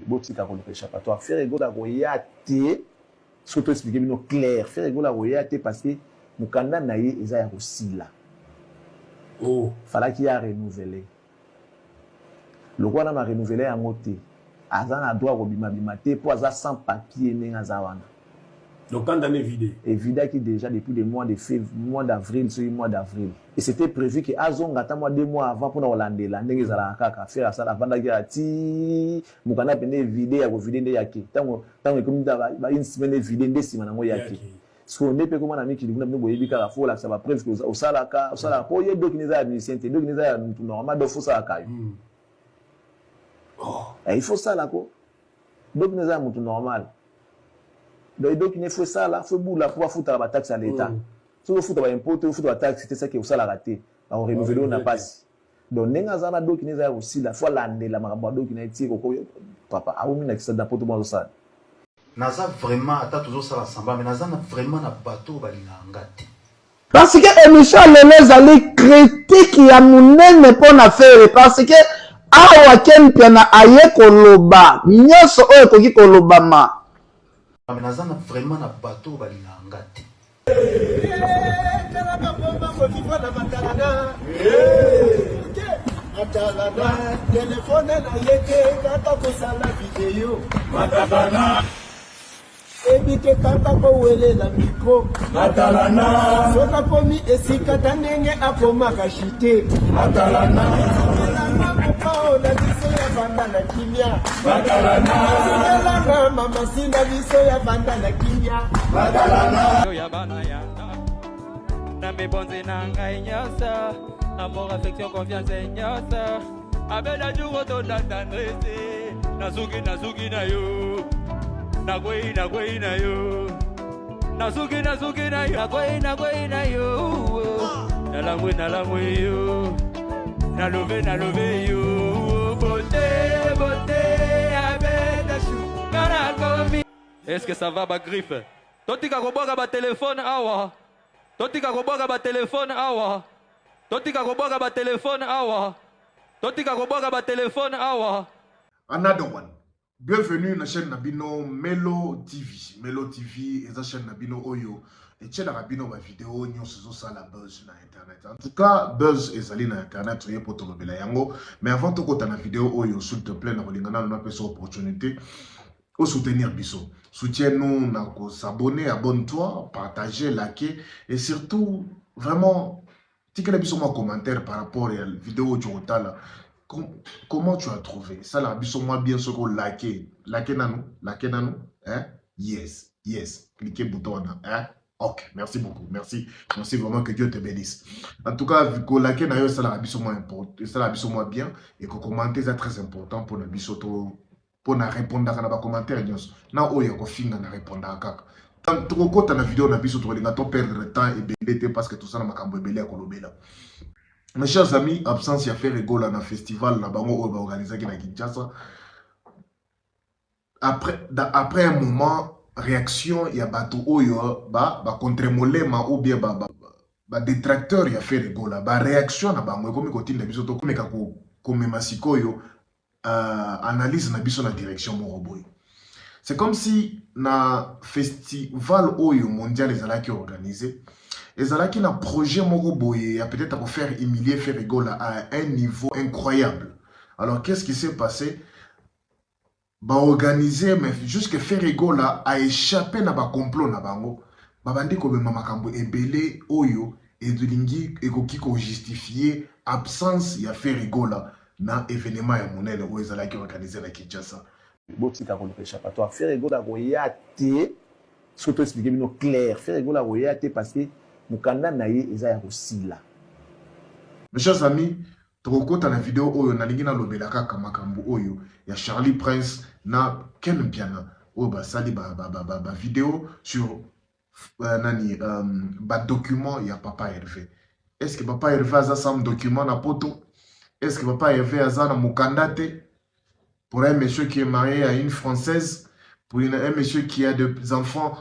Botika ko le échappatoire faire ego la royauté surtout expliquer bino clair faire ego la royauté parce que mukanda na ye eza ya kosila fala ki a renouveler le roi na renouveler yango te aza na droit ko bima bima te po aza sans papier nenga za wana. Donc quand on est vidé. Et vidé qui déjà depuis le mois de février, mois d'avril, sur le mois d'avril. Et c'était prévu que Azong attend 2 mois avant pour nous Hollande là, ndenge za kaka faire ça la banda ki ati mukana pene vidé ya ko vidé nde yaki. Tango comme ba une semaine vidé nde sima nango yaki. Ce qu'on est pe comme na miki nguna bino boyebi kaka fo la ça va preuve que au sala po ye do kineza musicien te do kineza normal do fo ça ka. Et il faut ça là ko. Do kineza mutu normal. Donc il faut ça là, faut boula pour foutre la taxe à l'État. Si vous foutez impôt, vous foutez la taxe, c'était ça qui est ça la raté. On renouvelle on n'a pas. Donc nenga zana do kineza aussi la fois l'année la marabo do kineza tire ko papa a oumi na kisada poto mo ça. Naza vraiment ata toujours ça l'assemblée mais naza vraiment na bateau balinga ngate. Parce que émission les allez critique ya munene pona faire parce que awa ken piana aye koloba nyoso oyo koki koloba ma. Mais naza vraiment na bateau balinga ngate. Téléphone na yeke kata ko sala vidéo matabana ebite kata ko wele la micro matalana soka komi esika tanenge akoma kashite matalana ko na biso ya banda na kimia matalana mama sinda biso ya banda na kimia matalana ya bana ya na me bonze na ngai nyosa amour affection confiance nyosa abela jugo to dandandrese nazuki na yo nagoi na yo nazuki na yo nagoi na yo nalamwe yo nalove yo beauté abela chou kana komi. Est-ce que ça va ba griffe totika ko boka ba téléphone awa totika ko boka ba téléphone awa totika ko boka ba téléphone awa totika ko boka ba téléphone awa. Another one. Bienvenue na chaîne Nabino Melo TV. Melo TV est la chaîne Nabino Oyo. Et chaîne Nabino ma vidéo nous faisons ça la buzz sur internet. En tout cas, buzz est allé sur internet soyez pour tomber la yango. Mais avant de côté la vidéo Oyo, s'il te plaît, na bolingana na pesa opportunité au soutenir biso. Soutiens-nous, na ko s'abonner, abonne-toi, partager, liker et surtout vraiment tiens biso moi commentaire par rapport à la vidéo du là. Comment tu as trouvé ça là biso moi bien sûr que liker nanu hein yes cliquez bouton hein ok merci beaucoup merci vraiment que Dieu te bénisse en tout cas vu que liker na yo ça là biso moi important ça là biso moi bien et que commenter c'est très important pour le biso pour na répondre à na commentaire nyos na oyo ko finga na répondre kaka tant to ko ta na vidéo na biso to linga to perdre temps et belé parce que tout ça na makambo belé ko lobela. Mes chers amis, absence ya faire rigolo na festival na bango oyo ba organiser na Kinshasa. Après un moment réaction ya bato oyo ba contre-molema ou bien ba détracteur ya faire rigolo ba réaction na bango comme kotinda biso to komeka ko mema sikoyo analyse na biso na direction moroboy. C'est comme si na festival oyo mondial ezalaki organisé ezalaki na projet moko boye a peut-être pour faire humilier faire rigoler à un niveau incroyable. Alors qu'est-ce qui s'est passé? Ba organiser mais jusque faire rigoler a échappé na ba complot na bango. Ba bandi ko mema makambo ebele oyo et de lingi ekoki ko justifier absence ya faire rigoler na événement ya monene oyo ezalaki organisé na Kinshasa. Botika ko le échappatoire faire rigoler royauté surtout expliquer bino clair faire rigoler royauté parce que mukanda na ye eza ya kosila. Mes chers amis, tokokota na vidéo oyo nalingi na lobela kaka makambo oyo ya Charlie Prince na Ken Piana oyo basali ba vidéo sur ba document ya Papa Hervé. Est-ce que Papa Hervé a sam document na poto? Est-ce que Papa Hervé a na mukanda te? Pour un monsieur qui est marié à une Française, pour un monsieur qui a des enfants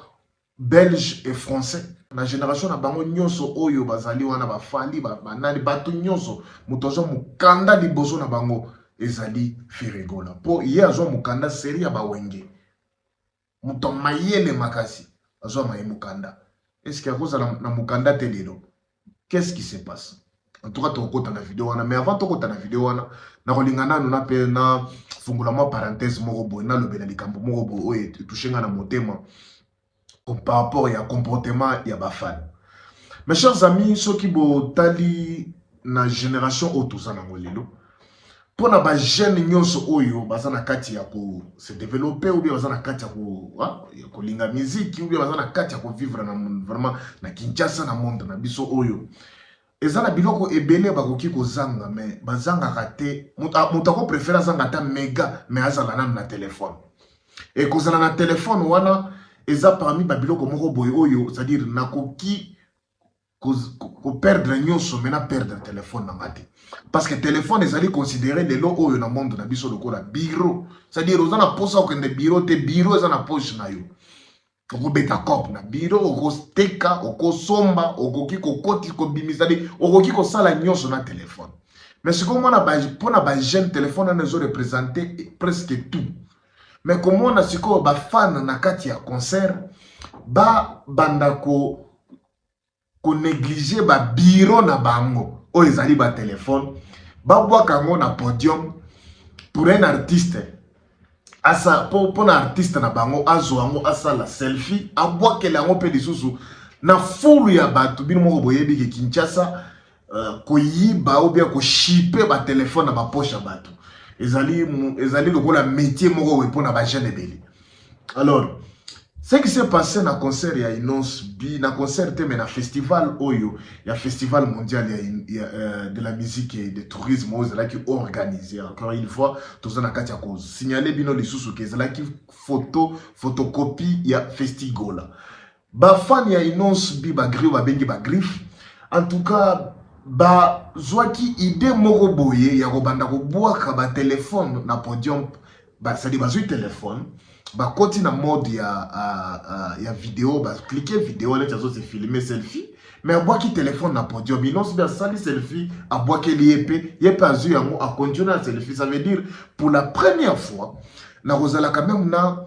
belge et français. La génération na bango nyonso oyo bazali wana bafali banani bato nyonso mutozo mukanda liboso na bango ezali Ferregola. Po ye azo mukanda seri ya bawenge. Muto mayele makasi azo maye mukanda. Est-ce qu'il y a cause na mukanda telelo? Qu'est-ce qui se passe? En tout cas, tu as la vidéo, mais avant de la vidéo, na rolingana nous appelle na fungula ma parenthèse morobo na le benali kambo morobo et toucher na motema par rapport à comportement ya ba fan. Mes chers amis, ceux qui bo tali na génération autour na ngolelo pour na ba jeune nyonso oyo bazana kati ya ko se développer ou bien bazana kati ya ko linga musique ou bien bazana kati ya ko vivre na vraiment na Kinshasa na monde na biso oyo. Ezana biloko ebele bakoki kozanga mais bazanga raté mutako préférer zanga ta méga mais azala na téléphone et kozala na téléphone wana eza parmi ba biloko moko boy oyo c'est-à-dire nakoki ko perdre nyonso mais na perdre téléphone na ngate parce que téléphone ezali considéré les lo oyo na monde na biso lokola bureau c'est-à-dire ozana posa ko ndé bureau te bureau eza na poche na yo. Oko beta cop na biro, oko steka, oko somba, oko kiko koti, oko bimisadi, oko kiko sala nyonso na téléphone. Mais ce qu'on a pour na jeune téléphone on a représenté presque tout. Mais comme on a ce qu'on ba fan na kati ya concert, ba banda ko négliger ba biro na bango, o ezali ba téléphone, ba bwa kango na podium pour un artiste. Asa pour un artiste na bango azoango asa la selfie abwa kele ango pe lisusu na fulu ya batu bino moko boyebi ke Kinshasa ko yiba ou bien ko shipper ba téléphone na ba poche ya batu ezali lokola métier moko we pona ba jeune ebeli. Alors ce qui s'est passé na concert ya Inos Bi na concert te mais na festival oyo ya festival mondial de la musique et de tourisme aux là qui organisé encore une fois tous na kati ya ko signaler bino lisusu ke zala ki photocopie ya Festigola ba fan ya Inos Bi ba griffe ba bengi ba griffe en tout cas ba zwaki idée moko boye ya ko banda ko boaka ba téléphone na podium ba ça dit ba zui téléphone ba koti na mode ya vidéo ba cliquer vidéo là tu se filmer selfie mais aboa ki téléphone na podium il non bien sali selfie aboa ke liep azu yango a continuer na selfie ça veut dire pour la première fois na rozala quand même na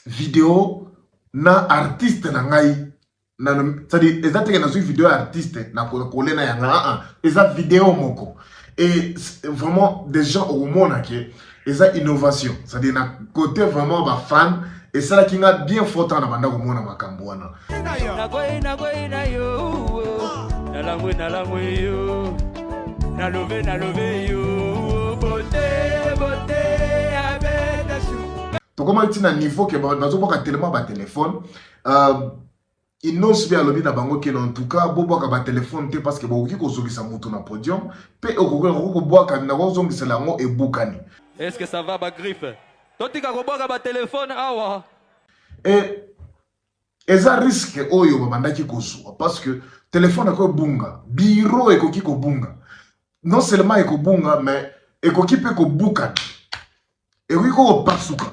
vidéo na artiste na ngai na c'est-à-dire exactement na vidéo artiste na coller na yanga eza vidéo moko et vraiment des gens au monde que et ça innovation c'est-à-dire na côté vraiment ba fan et ça là qui a bien fort na banda ko mona makambo wana na yo na langwe yo na love yo bote abeda chou to comment tu na niveau que bazo boka tellement ba téléphone il n'ose bien lobby na bango que en tout cas bobo ka ba téléphone te parce que boki ko zongisa mutu na podium pe okoko boka na ko zongisa lango e bukani. Est-ce que ça va, ma griffe? Totika koboka ba téléphone awa. Et ça risque oyo babandaki kozwa parce que téléphone eko bunga, bureau ekoki ko bunga. Non seulement eko bunga mais ekoki pe ko buka. Ekoki ko pasuka.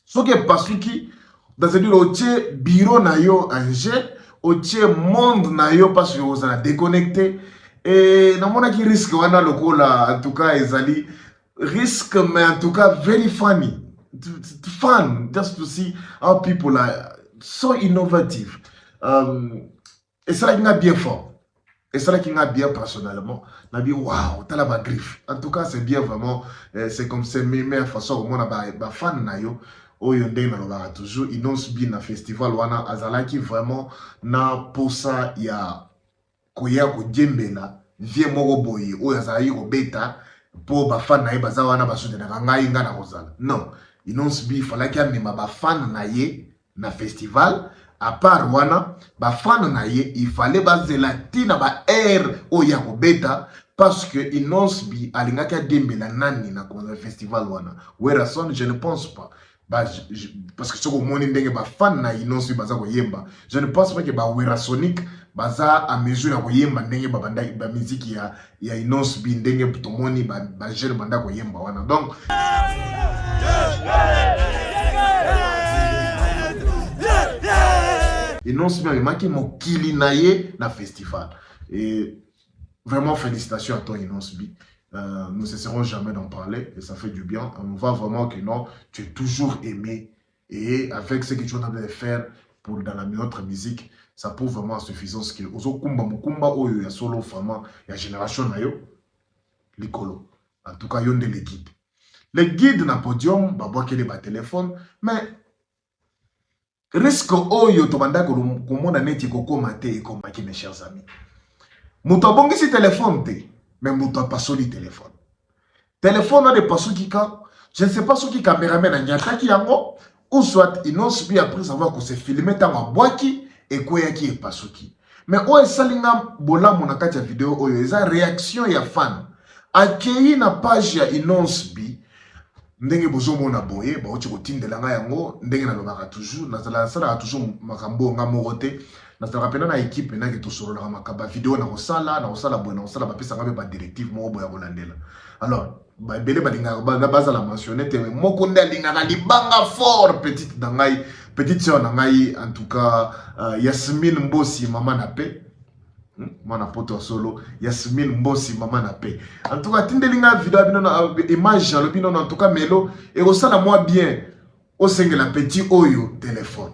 Ce qui est pasuki, dans ce dire au bureau na yo Angers, au monde na yo parce que vous allez déconnecté et na mona qui risque wana lokola en tout cas ezali risque mais en tout cas very funny fun just to see how people are so innovative et ça là bien fort Et ça là qui m'a bien personnellement, m'a dit waouh, t'as la ma griffe. En tout cas, c'est bien vraiment, c'est comme c'est meilleure façon au moins ba fan na yo. Oyo ndenge na lobaka toujours Innocent B na festival wana azalaki vraiment na posa ya koya ko djembela vie moko boye oyo azalaki ko beta po ba fan na ye baza wana basoutenaka ngai nga na kozala. Non, Innocent B falaki amema ba fan na ye na festival. À part wana, ba fan na ye, il fallait bazela tina ba air oya ko beta parce que Innocent B alingaki adembela nani na konza festival wana. Werason, je ne pense pas. Parce que ce que mon ndenge ba fan na Innocent B baza ko yemba. Je ne pense pas que ba Werasonic baza à mesure ya ko yemba ndenge ba banda ba musique ya Innocent B ndenge tomoni ba jeune banda ko yemba wana. Donc Innocent B maki mokili na ye na festival. Et vraiment félicitations à toi Innocent B. Nous ne cesserons jamais d'en parler et ça fait du bien. On voit vraiment que non, tu es toujours aimé et avec ce que tu es en train de faire pour dans notre musique, ça prouve vraiment à suffisance que ozo kumba mukumba oyo ya solo vraiment ya génération na yo likolo. En tout cas, yonde les guides. Les guides na podium ba boakele ba téléphone mais risque oyo to banda ko monda neti ko komate et komaki mes chers amis. Muto bongi si téléphone te. Mais muto pas soli téléphone. Téléphone a des passos qui quand je ne sais pas ce qui caméraman a nyata ki yango ou soit Innocent B après savoir que c'est filmé tant en boaki et quoi qui est passos qui. Mais o esalinga bola mona kati ya vidéo oyo eza réaction ya fan. Accueilli na page ya Innocent B ndenge bozo mona boye ba oti ko tindela nga yango ndenge na lobaka toujours na sala toujours makambo nga morote. Na rappelle na équipe na ki to solo la makaba vidéo na kosala boye na kosala ba pesa ngabe ba directive mo boya kolandela. Alors ba belé ba dinga ba baza la mentionner te moko nde linga na libanga fort petite dangai petite sœur nangai en tout cas Yasmine Mbosi maman na paix. Mana poto solo Yasmine Mbosi maman na paix. En tout cas tindelinga vidéo bino na image jalo bino en tout cas melo et kosala moi bien au sengela petit oyo téléphone.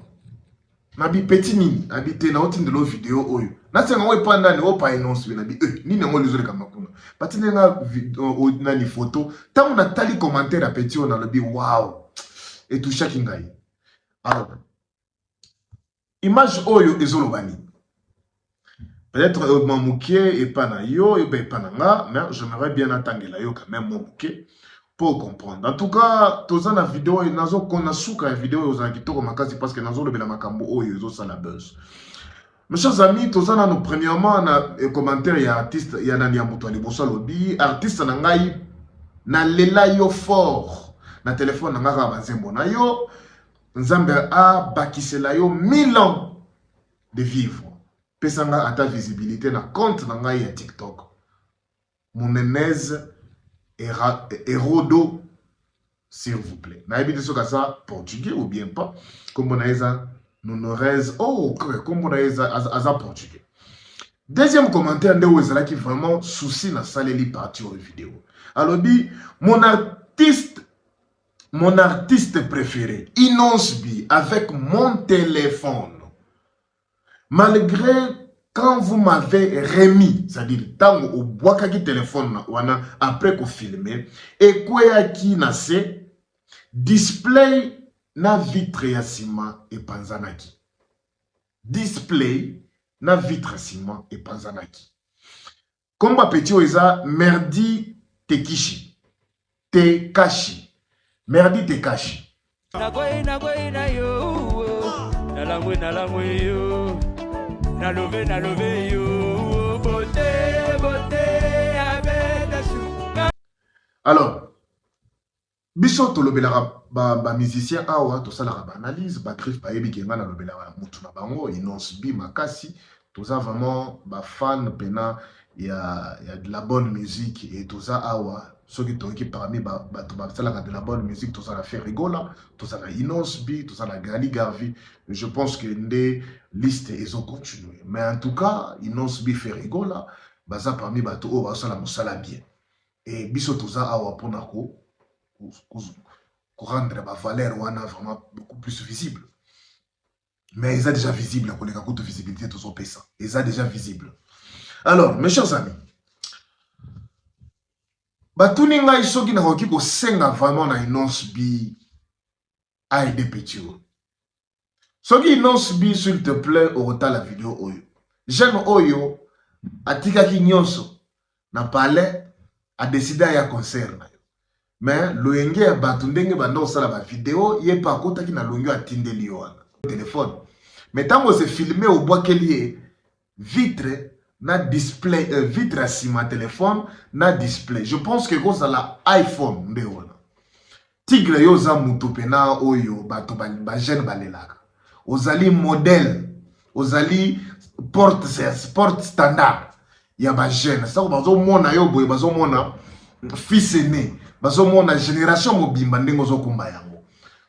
Nabi petit nini habité na otinde lo vidéo oyo na senga we panda ni opa Innocent B nabi nini ngo lizole kama kuna patine nga na ni photo tangu na tali commentaire a petit on a lobi wow et tout chaque ngai. Alors image oyo ezolo bani peut-être mamouké et pas na yo et pas na nga mais j'aimerais bien attendre la yo quand même mamouké pour comprendre. En tout cas, tous la vidéo, nazo kona suka la vidéo aux akitoko makasi parce que nazo le bela makambo oyo zo ça la buzz. Mes chers amis, tous na no premièrement na commentaire ya artiste ya nani ya muto ali bosa lobi artiste na ngai na lela yo fort na téléphone na nga bazembo na yo nzambe a bakisela yo 1000 ans de vivre. Pesanga ata visibilité na compte na ngai ya TikTok. Monenez Hérodo, s'il vous plaît. Naïbi de ce cas ça portugais ou bien pas. Comme on a eza Nunorez. Oh, comme on a eza portugais. Deuxième commentaire de Wezala qui vraiment souci na saleli partie aux vidéos. Alors dit mon artiste préféré Innocent B avec mon téléphone. Malgré quand vous m'avez remis, c'est-à-dire, tant au bois qui téléphone, après qu'on filme, et quoi qui n'a display na vitre ya ciment et panzanaki. Display na vitre ciment et panzanaki. Comme ma petit oisa, merdi tekishi. Te kashi. Merdi te kashi. Alors, biso to lobela ba musicien awa to sala ba analyse ba griffe ba yebi kenga na lobela mutu na bango Innocent B makasi to ça vraiment ba fan pena ya de la bonne musique et tout ça awa ceux qui toki parmi ba to ba sala de la bonne musique to ça la fait rigola to ça la Innocent B to ça la Gali Garvey. Je pense que des listes ils ont continué mais en tout cas Innocent B fait rigola baza parmi bato o ba sala musala bien et biso to ça awa pona ko rendre la valeur wana vraiment beaucoup plus visible. Mais ils sont déjà visibles, on a beaucoup de visibilité tous au PESA. Ils sont déjà visibles. Alors, mes chers amis, batuni ngai soki nakoki kosenga vraiment na Innonce B a aider petit oyo. Soki Innonce B, s'il te plaît, orota la vidéo oyo. J'aime oyo, atikaki nyonso, na palais, a décidé à concert na yo. Mais, loyenge ya batu ndenge banda osala ba vidéo, ye pa kota ki na longo atindeli yo wana. Téléphone. Mais tant que c'est filmé au bois qu'elle vitre, na display, vitre à ma téléphone, na display. Je pense que ça la iPhone, mbéona. Tigre yo za mutopena oyo, bato ba jeune balelaka. Ozali modèle, ozali porte standard. Ya ba jeune. Ça bazo mona yo boy, bazo mona fils aîné, bazo mona génération mobimba ndengo zo kumba yango.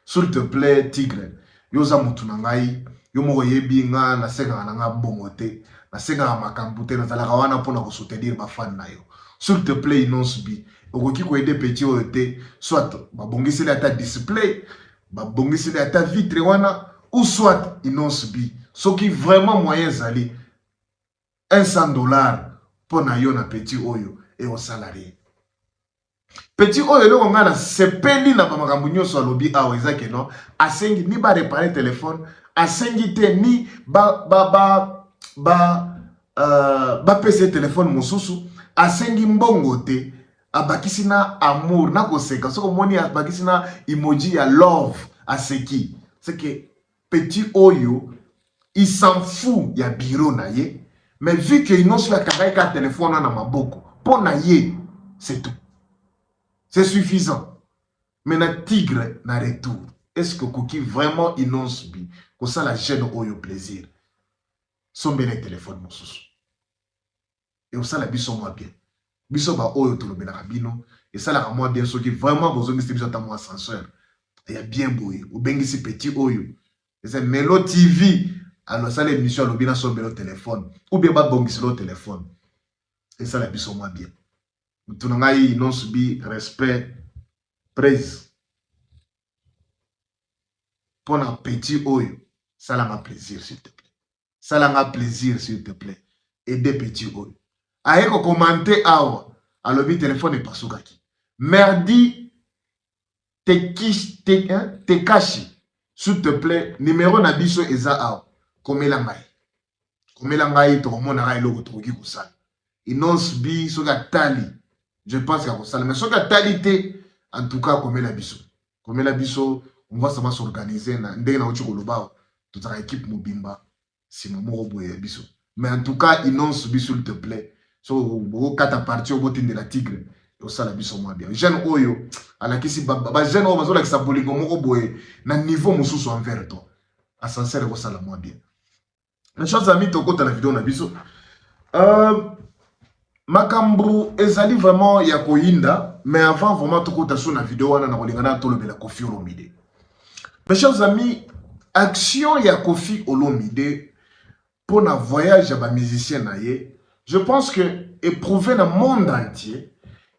S'il te plaît, Tigre, yo za mutu na ngai, yo moko yebi nga na senga na nga bongo te, na senga na makambu te, na zalaka wana mpona ko soutenir ba fan na yo. S'il te plaît, Innonce B, okoki ko aider petit oyo te, soit ba bongiseli ata display, ba bongiseli ata vitre wana, ou soit Innonce B, soki vraiment moyen zali $100 pona yo na petit oyo et au salarié. Petit oyo le nga na sepeli na ba makambu nyonso alobi awa ezake no, asengi ni ba réparer téléphone, asengi te ni ba PC téléphone mosusu, asengi mbongo te, abakisi na amour na koseka. Soko moni abakisi na emoji ya love aseki. C'est que petit oyo il s'en fout ya bureau na ye, mais vu que Innonce la karaika téléphone na maboko, pour na ye, c'est tout. C'est suffisant. Maintenant, Tigre na retour. Est-ce que Koki vraiment Innonce B, que ça la gêne oyo plaisir? Son bel téléphone mon sous. Et ça la biso moi bien. Biso ba oyo to le bel rabino. Et ça la moi bien, ceux qui vraiment besoin de ce biso tamo ascenseur. Il y a bien boy. Ou bengi si petit oyo. Et c'est Melo TV. Alors ça l'émission le bien son bel téléphone. Ou bien ba bongi sur le téléphone. Et ça la biso moi bien. Tout le monde Innonce B, respect, praise. Pour un petit oyo, ça la m'a plaisir s'il te plaît. Ça la m'a plaisir s'il te plaît. Aider petit oyo. Aïe ko commenter awa, alors le téléphone est pas soukaki. Merdi, te caché, s'il te plaît, numéro nabiso eza awa. Komela ngai to mona ngai loko to ki kusala. Innonce B, soka tali. Je pense qu'à ça, mais ce que talité, en tout cas, comme la biso, on va savoir s'organiser. Ndé na uchi koloba, toute la équipe mobimba, si mon mot boye biso. Mais en tout cas, Innonce B, s'il te plaît. So, au kata parti au botin de la tigre, au sala biso moi bien. Jeune oyo, à la kisi ba jeune oyo bazola kisa bolingo moko boye, na niveau mususu envers toi. À sincère au sala moi bien. Les chers amis, toko ta la vidéo na biso. Makambu ezali vraiment ya koinda, mais avant vraiment tokota sur la vidéo wana na kolingana to lobela Koffi Olomide. Mes chers amis, action ya Koffi Olomide pour na voyage ya ba musicien na ye, je pense que éprouver dans le monde entier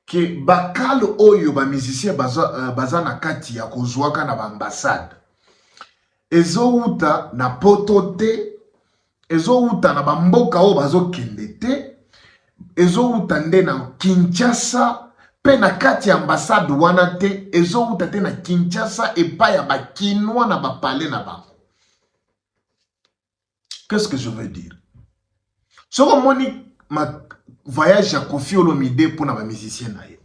que bakal oyo ba musicien baza na kati ya kozwaka na ba ambassade. Ezo uta na poto te, ezo uta na ba mboka o bazo kende te. Ezo utande na Kinshasa pe na kati ambassade wana te, ezo utate na Kinshasa epa ya ba kinwa na ba palais na ba. Qu'est-ce que je veux dire? Soko moni ma voyage à Koffi Olomide pour na ba musicien na ye.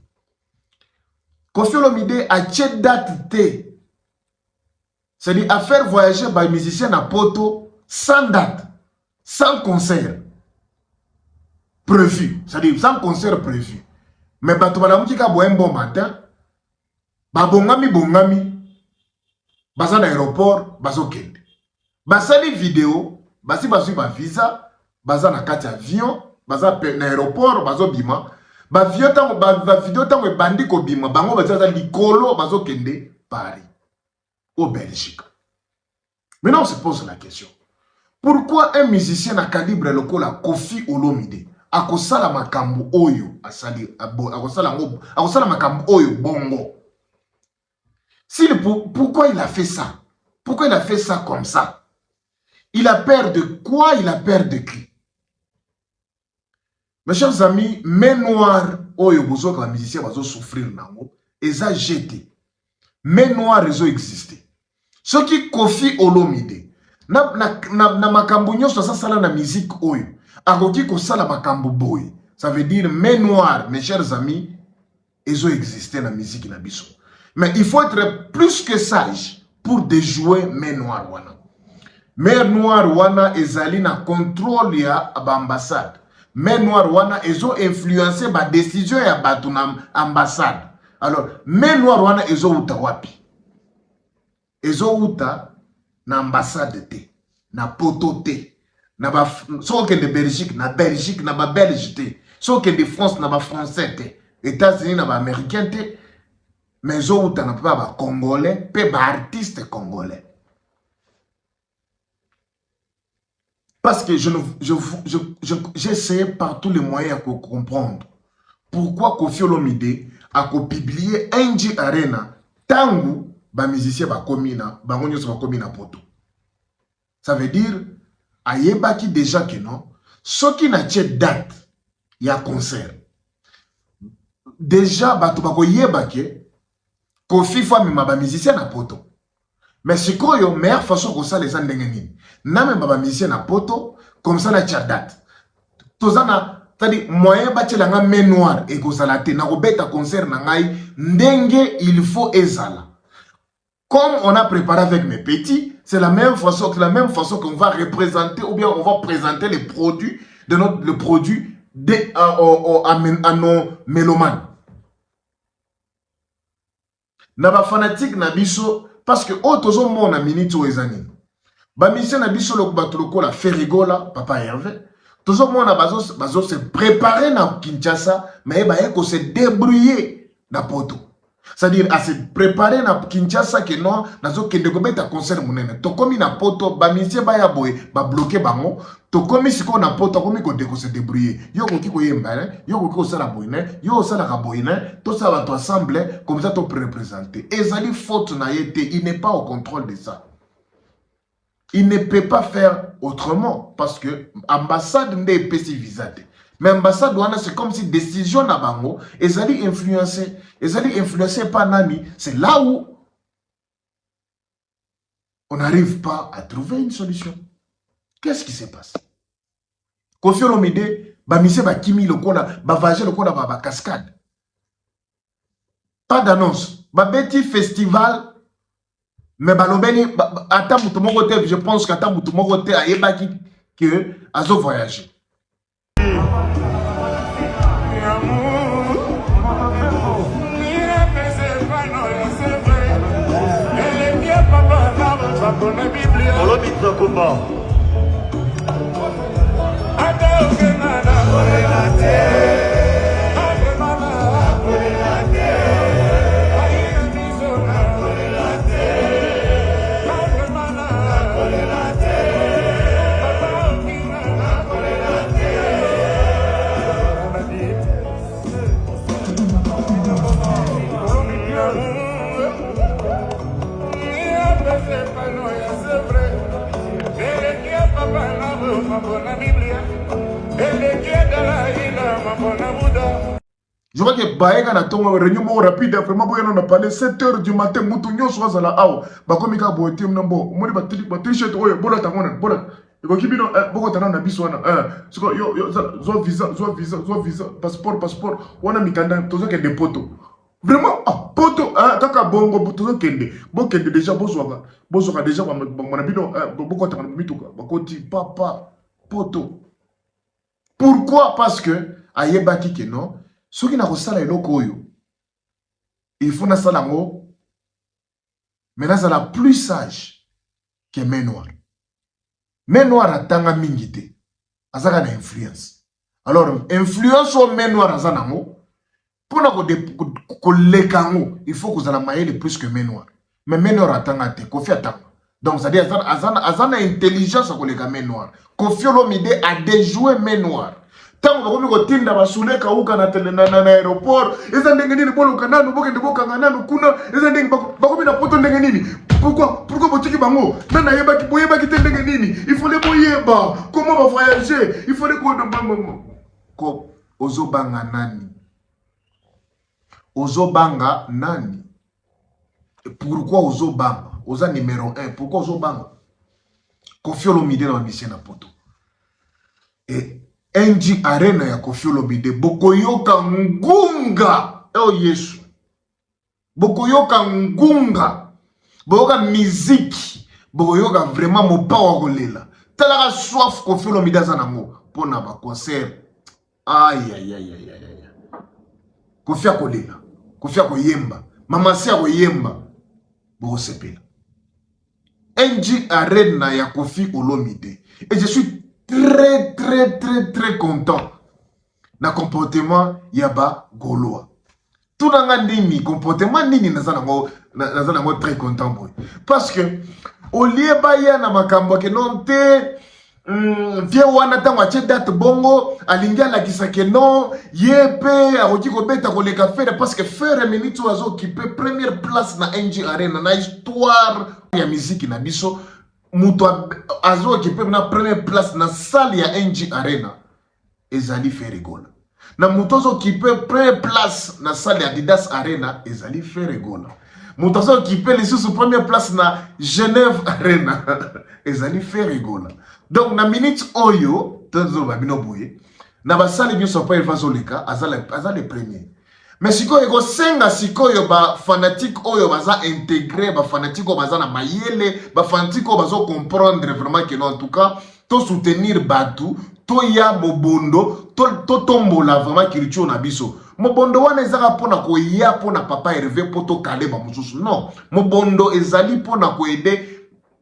Koffi Olomide a tche date te. C'est-à-dire à faire voyager ba musicien na poto sans date, sans concert prévu, c'est-à-dire sans concert prévu. Mais bato balamuki ka bo un bon matin, ba bongami baza na aéroport, bazo kende. Basali vidéo, basi bazu ba visa, baza na kati avion, baza na aéroport, bazo bima, ba vidéo tango e bandi ko bima, bango baza likolo bazo kende Paris, au Belgique. Maintenant on se pose la question. Pourquoi un musicien à calibre lokola Koffi Olomide akosala makambo oyo akosala makambo oyo bongo? Pourquoi il a fait ça? Pourquoi il a fait ça comme ça? Il a peur de quoi? Il a peur de qui? Mes chers amis, main noire, oyo bozo ka musicien bazo souffrir nango, eza jeté. Main noire ezo exister. Ce qui Koffi Olomide, na makambo nyonso sa sala na musique oyo, akoki ko sala makambo boy. Ça veut dire main noire, mes chers amis, ezo exister na musique na biso. Mais il faut être plus que sage pour déjouer main noire wana. Main noire wana ezali na contrôle ya ambassade. Main noire wana ezo influencer ba décision ya batu na ambassade. Alors, main noire wana ezo uta wapi? Ezo uta na ambassade te, na poto te, na ba so que de Belgique, na Belgique, na ba Belge te, so que de France, na ba français te, États-Unis, na ba américain te, mais ezo uta na ba congolais, pe ba artiste congolais. Parce que j'essaie par tous les moyens de comprendre pourquoi Koffi Olomide a publié NG Arena tangu ba musicien ba komina ba ngonyo ba komina poto. Ça veut dire ayebaki déjà que non ce qui n'a pas date ya concert. Déjà bato ba ko yebaki Koffi fa mi ba musicien na poto. Mais c'est quoi la meilleure façon que ça les a ndengeni? Na même baba musicien na poto comme ça na tcha date. Tozana tadi moyen bati la nga main noire et ko salate na robeta concert na ngai ndenge il faut ezala. Comme on a préparé avec mes petits, c'est la même façon qu'on va représenter ou bien on va présenter les produits de le produit à nos mélomanes. Na ba fanatique na biso parce que autres ont mon minute ou ezani. Ba mission na biso le batuloko la Ferigola papa Hervé. Tous ont mon bazo se préparer na Kinshasa mais ba eko se débrouiller na poto. C'est-à-dire à se préparer na Kinshasa que non nazo kende ko beta concert munene. To komi na poto ba mission ba ya boy ba bloquer bango. To komi siko na poto komi ko se débrouiller. Yo ko ki ko yemba ne, yo ko sala boyne, yo sala ka boyne, to ça va to assembler comme ça to représenter. Ezali faute na yete, il n'est pas au contrôle de ça. Il ne peut pas faire autrement parce que ambassade n'est pas si visée. Mais ambassade c'est comme si décision na bango ezali influencé par nani, c'est là où on n'arrive pas à trouver une solution. Qu'est-ce qui se passe? Koffi Olomide ba mise ba kimi lokola ba vager lokola ba cascade. Pas d'annonce. Ba beti festival mais balobeni ata mutu moko te, je pense qu'ata mutu moko te ayebaki que azo voyager. Je vois que Baïga n'a pas réunion rapide, vraiment, on a parlé 7 h du matin, Moutounio soit à la haut, Bakomika Boetim Nambo, Moni Batrichette, Bola Tamona, Bola, Bokibino, Bogotana Nabiswana, visa, passeport, on a mis Kanda, tout ça qui est des poteaux. Vraiment, poto, kaka bongo, tout ça qui est des Bokende déjà, Bozoga déjà, mon habito, Bokotana Mituka, Bakoti, papa, poto. Pourquoi? Parce que, ayebaki que non. Ceux qui n'ont pas de il faut que nous mais là, c'est la plus sage que main noire. Main noire a tanga mingite. Azaka na influence. Alors, influence au main noire azanamo. Pour que lekango, il faut que vous ayez le plus que main noire. Mais main noire a tanga te, Koffi a tanga. Donc, c'est-à-dire, azana intelligence à la main noire. Koffi Olomide a déjoué main noire. Tant que vous avez tinda basule kauka na aéroport, eza ndenge nini bolo kananu boke ndebo kangananu kuna, eza ndenge bakomi na poto ndenge nini. Pourquoi botiki bango? Nana yebaki boyebaki te ndenge nini. Il faut les boyeba. Comment va voyager? Il faut les ozobanga nani? Ozobanga nani? Et pourquoi ozobanga? Oza numéro 1. Pourquoi ozobanga? Koffi Olomide na mission na poto. Et NG Arena ya Koffi Olomide bokoyoka ngunga. Oh Yesu. Bokoyoka ngunga. Bokoyoka musique. Bokoyoka vraiment mopawa kolela. Talaka soif Koffi Olomide azanango pona ba concert. Aïe aïe aïe aïe aïe. Koffi akolela. Koffi akoyemba. Mama si akoyemba. Boko sepela. NG Arena ya Koffi Olomide. Et je suis très content na comportement yaba Goloa. Tout dans la nini comportement nini nazana mo très content boy. Parce que au lieu baya na makambo ke non te vie wana tango ache date bongo alingia la kisake non yepe akoki ko beta ko leka faire parce que faire minute ozo occuper première place na NG Arena na histoire ya musique na biso. Muto azo occuper na première place na salle ya NG Arena ezali fait rigola. Na muto azo occuper première place na salle ya Adidas Arena ezali fait rigola. Muto azo occuper les sous première place na Genève Arena ezali fait rigola. Donc na minute oyo tozo ba bino boye na ba salle bien so pa il va zoleka azale premier. Mais sikoyo ego senga sikoyo ba fanatique oyo baza intégrer ba fanatique oyo baza na mayele ba fanatique oyo bazo comprendre vraiment que non en tout cas to soutenir batu to ya mobondo to tombola vraiment kiricho na biso mobondo wana ezaka pona ko ya pona papa Hervé poto kaleba mususu non mobondo ezali pona ko aider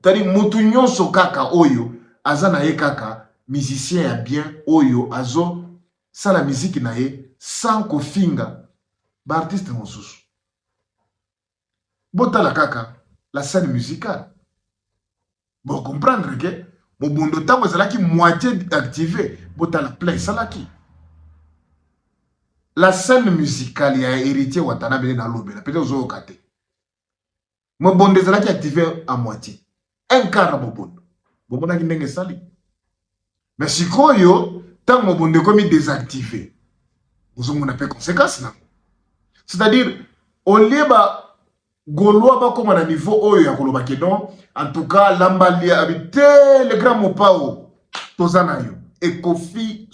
tari mutu nyonso kaka oyo azana ye kaka musicien ya bien oyo azo sala musique na ye sans kofinga ba artiste mosusu. Botala kaka la scène musicale. Bon comprendre que mobondo tango ezalaki moitié activé botala play salaki. La scène musicale ya héritier Watanabe na lobela peut-être ozo okate. Mobondo ezalaki activé à moitié. Un quart mobondo. Mobondo ki ndenge sali. Mais sikoyo tango mobondo komi désactivé. Ozo mona pe conséquence na. C'est-à-dire, au lieu de Gaulois ba comme à niveau oyo ya koloba kedon, en tout cas l'ambali habité le grand mopao tozana yo et Koffi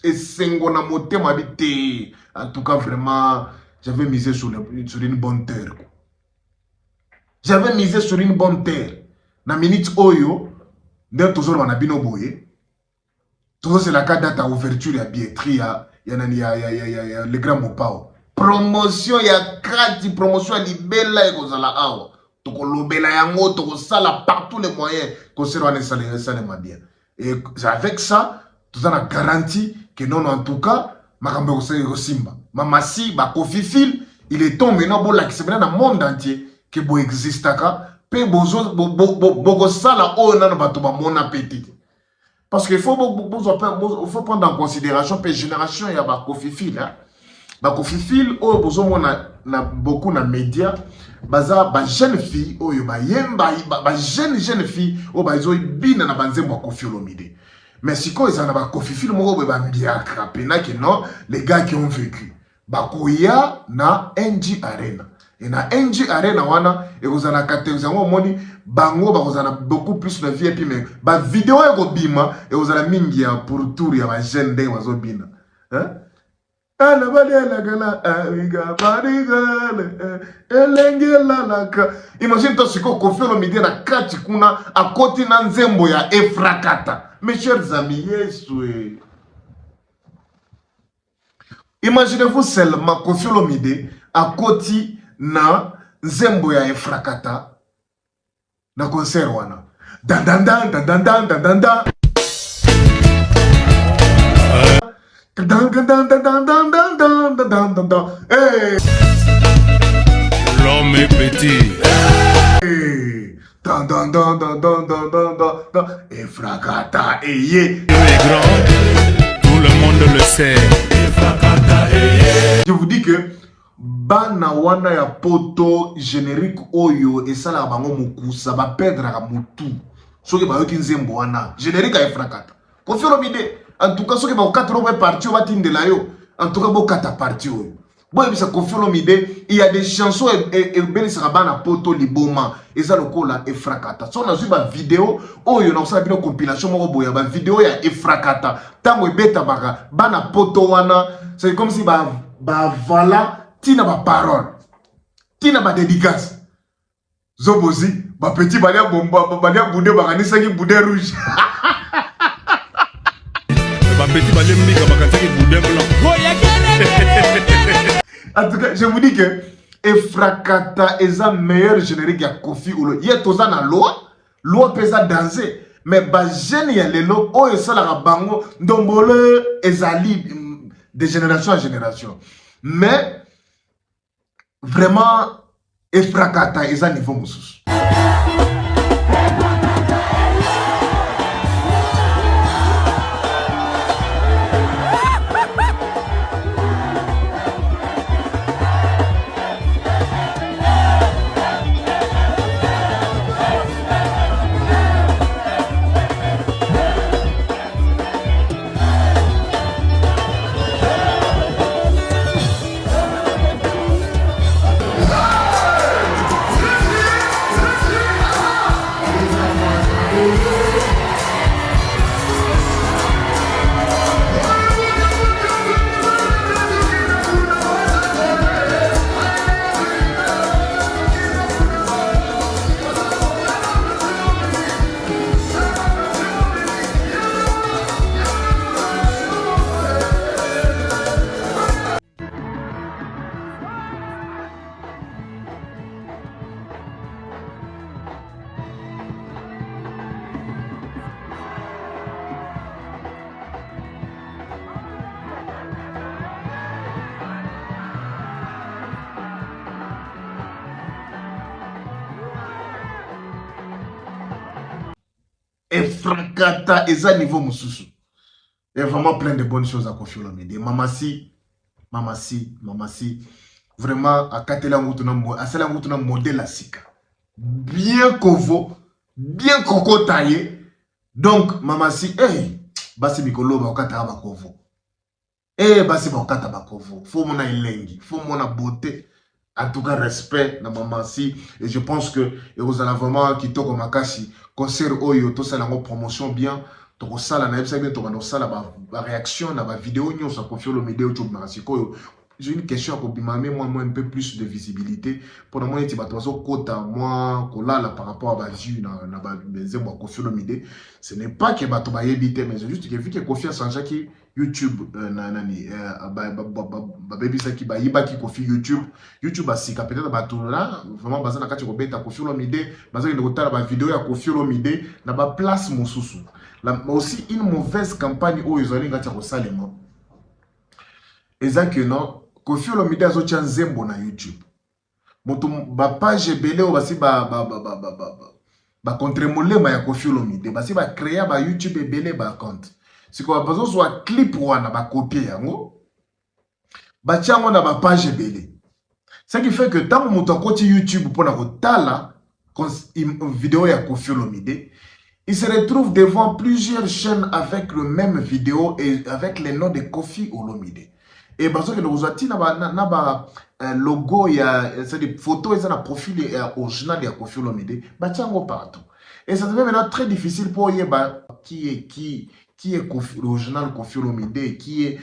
et Sengo na motema habité. En tout cas vraiment j'avais misé sur une bonne terre. J'avais misé sur une bonne terre. Na minute oyo ndé toujours wana bino boye. Toujours c'est la date à ouverture ya billetterie ya le grand mopao. Promotion ya kati, promotion ya libela et kozala awa. Toko lobela yango, toko sala par tous les moyens. Concernant les salaires bien. Et avec ça, tout ça a garanti que non, en tout cas, makambo simba. Mamasi, ba Koffi Fil, il est tombé maintenant bon là qui se dans le monde entier que bo existe ka. Pe bozo bo sala o na bato ba mon appétit. Parce qu'il faut prendre en considération que génération ya ba Koffi Fil hein. Ba Koffi Fil oyo bozomo na beaucoup na média baza ba jeune fille oyo ba yemba ba jeune fille oyo bazo bina na banzembo ya Koffi Olomide. Mais siko ezana ba Koffi Fil moko ba mbiaka pena que non les gars qui ont vécu ba koya na NG Arena. Et na NG Arena wana ekozana catégorie ngo moni bango bakozana beaucoup plus na VIP mais ba vidéo eko bima ekozana mingi ya pour tour ya ba jeune de bazo bina. Hein? Imagine toi ce qu'on Koffi Olomide na kati kuna à côté na nzembo ya Efrakata. Mes chers amis, yesu. Imaginez-vous seulement Koffi Olomide à côté na nzembo ya Efrakata na concert wana. Dan dan dan dan dan dan dan dan dan. Hey. L'homme est petit. Hey. Efrakata eye. Il est grand. Tout le monde le sait. Efrakata eye. Je vous dis que bana wana ya poto générique oyo esala bango mukusa ba perdre ka mutu. Soki ba yoki nzembo wana générique ya Efrakata. Koffi Olomide En tout cas, ceux qui vont 4 ans partir, on va t'indiquer là. En tout cas, bon 4 partir. Bon, il y a des chansons et ben sera ban à poto liboma. Et ça le cola et fracata. Si on a vu ma vidéo, oh il y a une compilation mo boya ba vidéo ya e fracata. Tango beta baka bana poto wana, c'est comme si ba voilà tina ba parole. Tina ba dédicace. Zobozi ba petit balia bomba balia boudé ba kanisa ki boudé rouge. Ba petit balia mika ba kanisa ki boudé blanc. En tout cas, je vous dis que Efrakata est la meilleure générique à Kofi Olo. Il y a tout ça dans l'eau, l'eau peut ça danser. Mais bah jeune y a les lots, oh et ça la bango, dombole ezali de génération en génération. Mais vraiment Efrakata est à niveau moussous. Efrakata est à niveau moussous. Il y a vraiment plein de bonnes choses à Kofi Olomide. Mamasi, vraiment à Katela Ngoutuna modèle à Sika. Bien kovo, bien coco taillé. Donc, Mamasi, hey, basi mikolo ba okata ba kovo. Eh, basi ba okata ba kovo. Faut mon ilengi, faut mon beauté. En tout cas, respect na Mamasi. Et je pense que vous allez vraiment quitter comme Makashi. Concert Oyo, tout ça, la promotion bien. Donc, ça, la réaction, la vidéo, nous avons confié le média YouTube. J'ai une question à Kobimame, moi, un peu plus de visibilité. Pour le moment, il y a moi, par rapport à ma vue, ce n'est pas que je vais éviter, mais c'est juste que vu que Kofi a changé YouTube, YouTube a sika peut-être là, vraiment basé na kati ko beta Kofi Olomide, basé na kotala ba vidéo ya Kofi Olomide na ba place mosusu. Mais aussi une mauvaise campagne où ils ont ngati ko salema. Ezaki non, Kofi Olomide azo tia nzembo na YouTube. Moto ba page belé o basi ba contre molema ya Kofi Olomide, basi ba créer ba YouTube belé ba compte. Si quoi besoin soit clip wana ba copier yango. Ba tia ngo na ba page belé. Ce qui fait que tant que tu côté YouTube pour la vidéo ya Kofi Olomide, il se retrouve devant plusieurs chaînes avec le même vidéo et avec les noms de Kofi Olomide. Et parce que nous avons logo, c'est des photos et un profil original de Kofi Olomide, batiango partout. Et ça devient maintenant très difficile pour yeba qui est l'original Kofi Olomide, qui est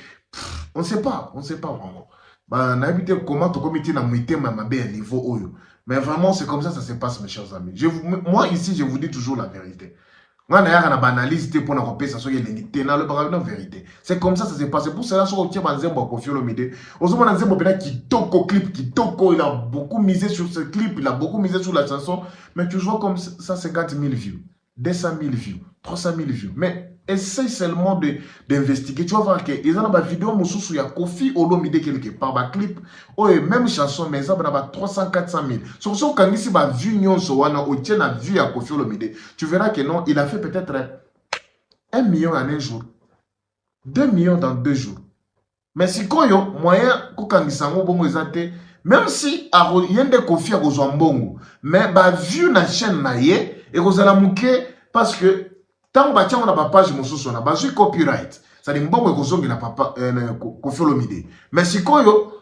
on ne sait pas vraiment. Bah, n'habitez comment tu comité na muité ma niveau oyo. Mais vraiment, c'est comme ça se passe, mes chers amis. Moi, ici, je vous dis toujours la vérité. Moi, je n'ai pas analysé pour la ça soit la vérité. C'est comme ça se passe. C'est pour cela que je tiens à dire Kofi Olomide. Aujourd'hui, qui toko clip, qui toko, il a beaucoup misé sur ce clip, il a beaucoup misé sur la chanson. Mais tu vois comme ça, 50 000 views, 200 000 views, 300 000 views. Mais essaye seulement d'investiguer. Tu vas voir qu'il y a une vidéo où il y a Kofi Olomide quelque part, un clip, même chanson, mais ça va 300 400 000. Sur ce, quand il y a vu Kofi Olomide, tu verras que non, il a fait peut-être 1 million en un jour, 2 millions dans 2 jours. Mais si il y a moyen, même si il y a des Kofi à Kozambongo, mais vu la chaîne, et parce que tant que on a page mosusu on a copyright. c'est-à-dire mbongo ekozongi na papa Koffi Olomide mais sikoyo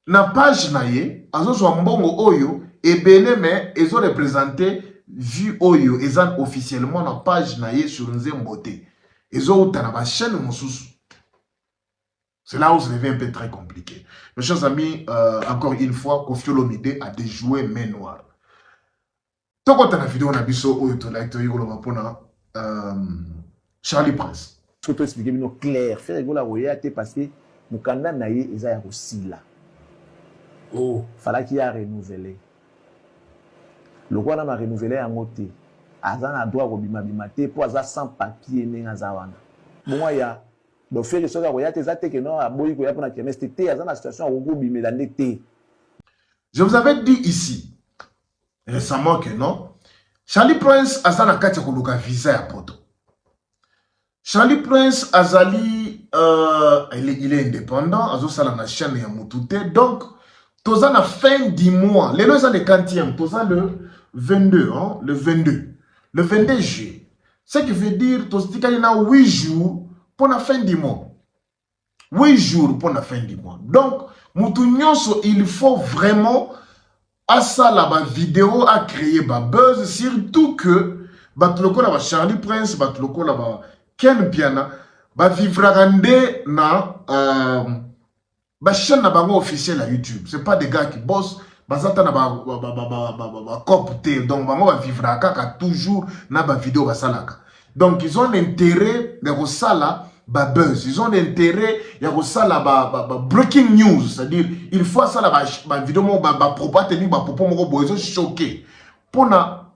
na page na ye azozwa mbongo oyo ebele mais ezo représenter vu oyo eza officiellement na page na ye sur Nzembo T ezo uta na ba chaîne mosusu. C'est là où ça devient un peu très compliqué. Mes chers amis, encore une fois, Koffi Olomide a déjoué main noire. Tant qu'on a la vidéo, on a vu ça, Charlie Prince. Je peux expliquer clair. Faire rigoler royauté parce que Mukanda naye eza aussi là. Oh, fallait qu'il y a renouvelé. Le roi n'a pas renouvelé en côté. Azan a droit au bimabimate pour azan sans papier ni azawana. Bon il y a donc faire ça royauté ça que non a boyi ko ya pour na kenestité azan la situation au groupe bimedandete. Je vous avais dit ici récemment que non Charlie Prince azan na kati ko luka visa ya poto. Charlie Prince azali il est indépendant azo sala na chaîne ya Mutute donc toza na fin du mois les deux ans de quantième toza le 22 hein, le 22 juillet ce qui veut dire toza na 8 jours pour la fin du mois 8 jours pour la fin du mois donc mutu nyonso il faut vraiment à ça la vidéo à créer ba buzz surtout que batuloko la Charlie Prince batuloko la Ken Piana ba vivrande na ba chaîne na bango officiel à YouTube. C'est pas des gars qui bossent bazata na ba copte donc bango ba vivra kaka toujours na ba vidéo ba salaka. Donc ils ont l'intérêt de resala ba buzz, ils ont l'intérêt de resala ba breaking news, c'est-à-dire il faut ça la ba vidéo mo ba propos technique ba propos mo bo ils ont choqué. Pona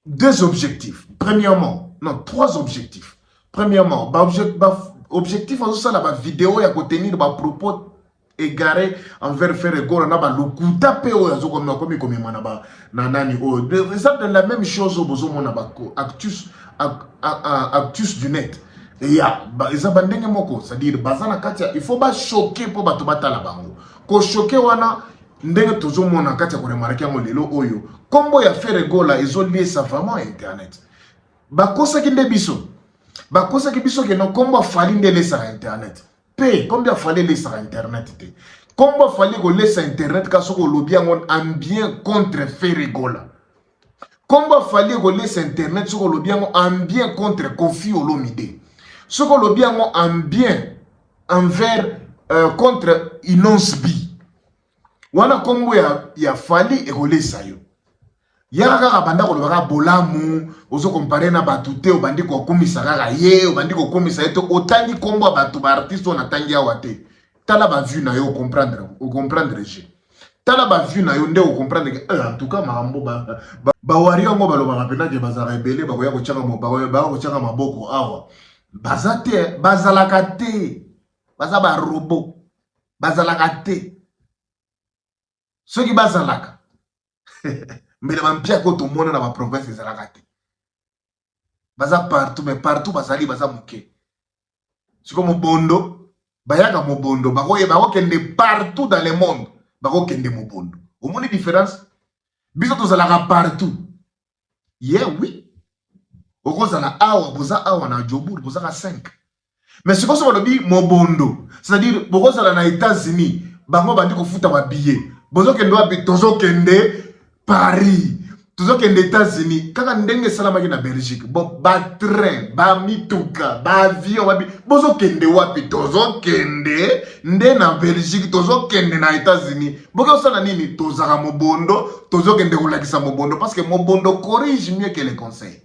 deux objectifs. Premièrement, non, trois objectifs. Premièrement, objectif en ça la vidéo ya ko tenir ba propos égarés envers faire égard na ba lokuta pe o yazo comme na ba na nani o c'est la même chose au besoin na ba actus du net. Et ya eza bandenge moko, c'est-à-dire bazana katia il faut ba choquer pour ba to batala bango. Ko choquer wana ndenge tozo mona katia ko remarquer ngo lelo oyo kombo ya faire gola ezo lié ça vraiment à internet bakosa kinde biso bakosa ki biso ke no kombo fali ndele sa internet pe combien fallait les sur internet te kombo fallait ko laisser internet ka soko lobi ngon ambien contre faire gola kombo fallait ko laisser internet soko lobi ngon ambien contre Koffi Olomide soko lobi ngon ambien envers contre Inonsbi wana kombo ya fali ekolesa yo yaka kaka banda ko lobaka bolamu ozo comparer na batute obandi ko komisa kaka ye obandi ko komisa eto otangi kombo batu ba artiste on atangi awa te tala ba vue na yo comprendre je tala ba vue na yo nde o comprendre que en tout cas marambo ba wari ngo balobaka pena ke baza rebelle ba ko changa mo ba ko changa maboko awa bazate bazalaka te baza ba robot bazalaka te ceux qui bazalaka mais les mampia ko to mona na ba province ezalaka te baza partout mais partout bazali baza muke siko mobondo bayaka mobondo bako kende partout dans le monde bako kende mobondo au moins différence biso to zalaka partout yeah oui okozala awa boza awa na Jobour boza ka 5 mais siko so lobi mobondo c'est-à-dire bokozala na États-Unis bango bandi ko futa ba billet bozo kende wapi tozo kende Paris, tous les États-Unis, quand on est salama na Belgique, bon, ba train, ba mituka, ba avion, ba bozo kende wapi, tozo kende, nde na Belgique, tozo kende na États-Unis. Boko sana nini, tozaka mobondo, tozo kende kulakisa mobondo, parce que mobondo corrige mieux que les conseils.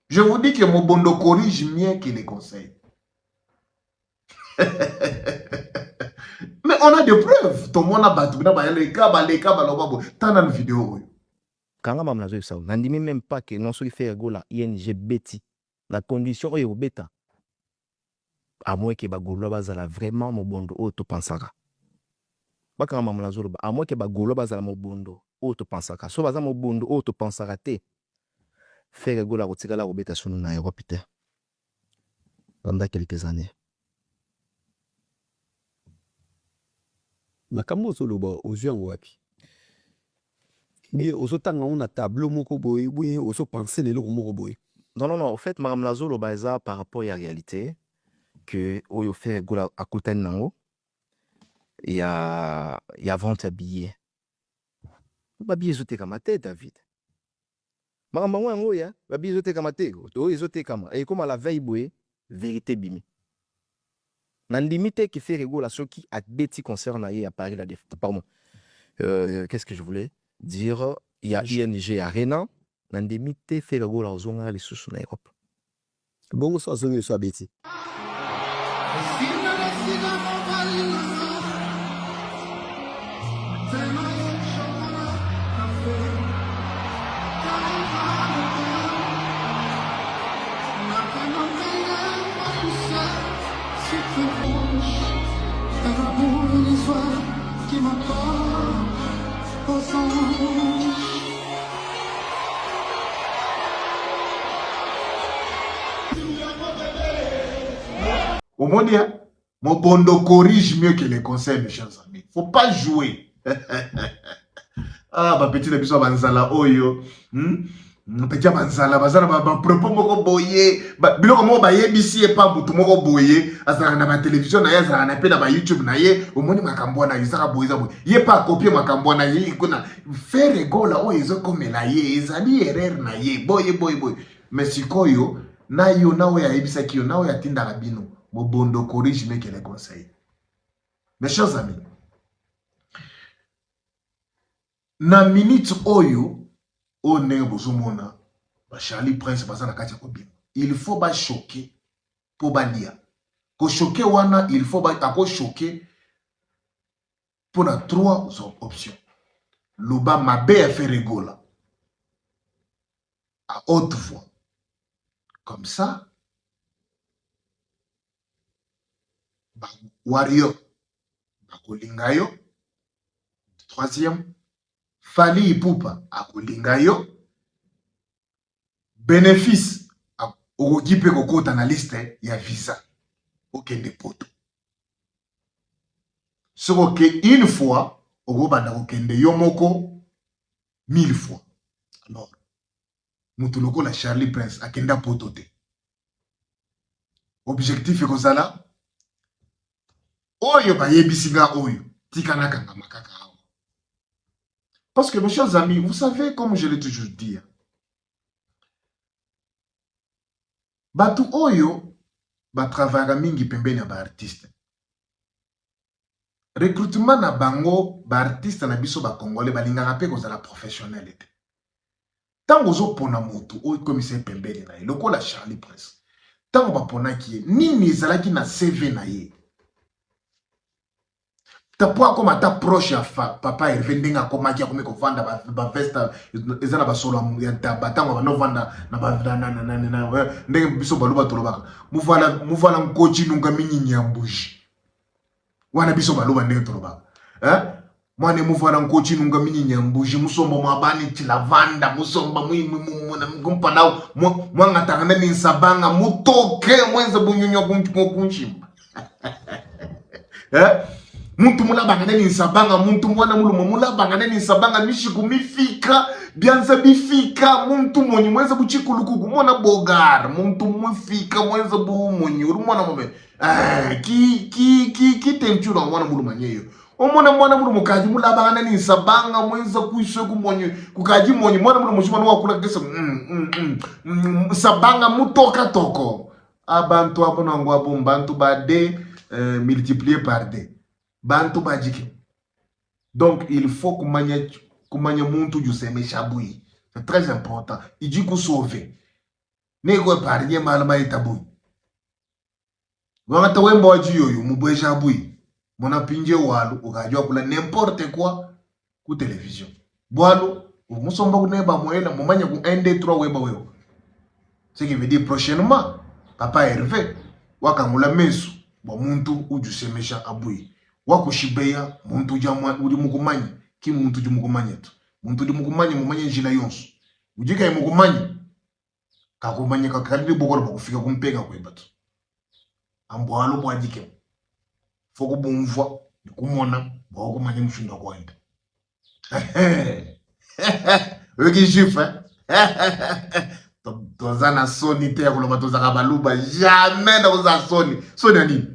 Je vous dis que mobondo corrige mieux que les conseils. Mais on a des preuves. Tout le monde a battu. Les cas, t'as dans la vidéo. Quand on a ça, on ne dit même pas que non seulement faire gola ING beti. La condition est au bêta. À moins que bagolo bazala vraiment mon bondo auto pensaka. Pas quand on a zolo. À moins que bagolo bazala mon bondo auto pensaka. So bazala mon bondo auto pensaka te. Faire gola rotika la obeta sunu na Europe te. Pendant quelques années. makambo ozoloba ozwi yango wapi ye ozotanga ngo na tableau moko boye boye ozopense leloko moko boye Non, au fait, Madame Lazo, le baza par rapport à la réalité, que Oyo fait gola à côté de Nango, il y a vente à billets. Babi ezote kamate David. Madame Wango ya, babi ezote kamate, to ezote kama. Et comme à la veille boé, vérité bimi. Nandimite qui fait rigola ce qui a bêti concerne à Paris la défense. Pardon. Qu'est-ce que je voulais dire? Il y a ING Arena. Nandimite fait rigola aux zonga les sous en Europe. Bon, ça sonne ça bêti. Au monde, mon bondo corrige mieux que les conseils, mes chers amis. Faut pas jouer. Ah, ma petite épisode banzala oyo. Petit banzala, banzala ba propos moko boye. Biloko mo ba yebisi e pa butu moko boye. Azala na ba télévision na ye, azala na pe na ba YouTube na ye. Omoni makambo na yisaka boye za boye. Ye pa copier makambo na ye ikona. Faire rigola oyo ezo komela ye, ezali erreur na ye. Boye. Mais sikoyo na yo na oya yebisa kiyo na oya tinda rabino. Mon bondo corrige mais que les conseils. Mes chers amis, na minute oyo o nenge bozomona ba Charlie Prince bazana kati kobima. Il faut ba choquer pour ba lia. Ko choquer wana il faut ba ako choquer pour la 3 options. Loba mabe a fait rigola à haute voix. Comme ça Warrior Akolingayo. Troisième, Fali Ipupa Akolingayo. Bénéfice Ogokipe Kokota na liste ya visa. Okende poto. Soko ke une fois, Ogobanda okende yomoko 1000 fois. Alors, Mutuloko la Charlie Prince akenda poto te. Objectif ekozala Oyo ba yebisinga oyo tikana kanga makaka awo. Parce que mes chers amis, vous savez comme je l'ai toujours dit. Batu oyo ba travaga mingi pembeni ba artiste. Recrutement na bango ba artiste na biso ba congolais balingaka pe kozala professionnalité. Tango zo pona moto oyo commissaire pembeni na ye lokola Charlie Prince. Tango ba pona ki nini ezalaki na CV na ye. Tapwa comme ta proche ya papa Hervé ndenga komaki akome ko vanda ba vesta ezana ba solo ya batango ba no vanda na ba na ndenge biso baluba tolobaka mu vala nkochi nunga minyi nyambuji wana biso baluba ndenge tolobaka mwane mu vala nkochi nunga minyi nyambuji musombo mabani tilavanda musomba mumpa nao mwanga tangana ni sabanga mutoke mwenza bunyonyo kunchimba Muntu mula bangane ni sabanga muntu mwana mulu mula bangane ni sabanga mishiku mifika bianza bifika muntu monyi mwenza buchikuluku kumona bogar muntu mufika mwenza bu monyi urumona mome ki tenchura mwana mulu manyeyo omona mwana mulu mukaji mula bangane ni sabanga mwenza kuiswe kumonyi kukaji monyi mwana mulu mushima no wakula kesa sabanga mutoka toko abantu abona ngwabo mbantu bade multiplier par 2 Bantu bajike. Donc il faut kumanya muntu juseme chabui. C'est très important. Il dit qu'on sauve. Nego parnye malama itabui. Wangata wembo waji yoyo mubwe chabui. Mona pinje walu ukajua kula n'importe quoi ku télévision. Boalo musomba kuneba moela mumanya ku 1 2 3 weba wewe. Ce qui veut dire prochainement papa Hervé wakangula mesu bo muntu ujusemesha abui. Wako shibeya muntu jamwa uri mukumanyi ki muntu di mukumanyi tu muntu di mukumanyi mumanye njila yonso ujika ya mukumanyi kakumanya kakali bokolo bakufika kumpeka kwebatu ambo alo bwajike foko bumvwa kumona bakumanya mshinda kwenda weki jifa toza na soni te ya koloba tozaka baluba jamais na koza soni soni ya nini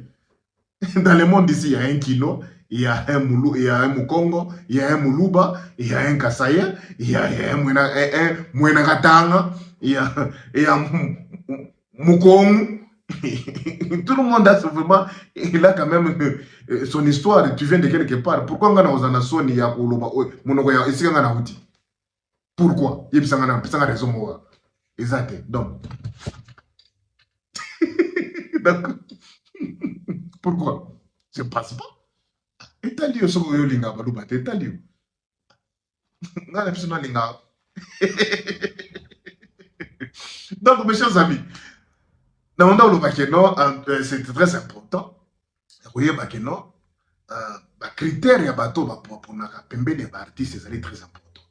dans le monde ici il y a un kino il y a un moulou, il y a un Mukongo, il y a un Moulouba, il y a un Kassaya, il y a un Mwena Katanga, il y a Mukong. Tout le monde a vraiment, il a quand même son histoire. Tu viens de quelque part. Pourquoi on a un son il y a Oloba, Monogoya, ici on a un outil. Pourquoi? Il y a une raison. Exact. Donc, pourquoi? Je ne passe pas. Etalio so yo linga baluba te etalio. Ngana pisona linga. Donc mes chers amis, dans mon dans le c'est très important. Vous voyez bakeno ba critère ya bato ba pour na pembe des artistes c'est très important.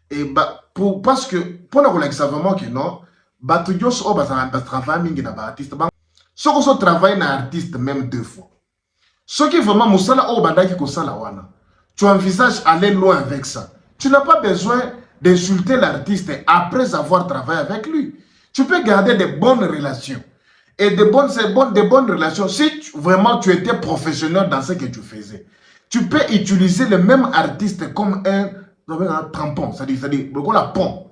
Et pour parce que pour na relaxer vraiment que non, bato jos o ba travail mingi na ba artiste ba. So ko so travail na artiste même 2 fois. Ce qui est vraiment Moussala ou Bandaki Kosala Wana, tu envisages aller loin avec ça. Tu n'as pas besoin d'insulter l'artiste après avoir travaillé avec lui. Tu peux garder de bonnes relations. Et de bonnes relations, si vraiment tu étais professionnel dans ce que tu faisais, tu peux utiliser le même artiste comme un tampon, c'est-à-dire la pont.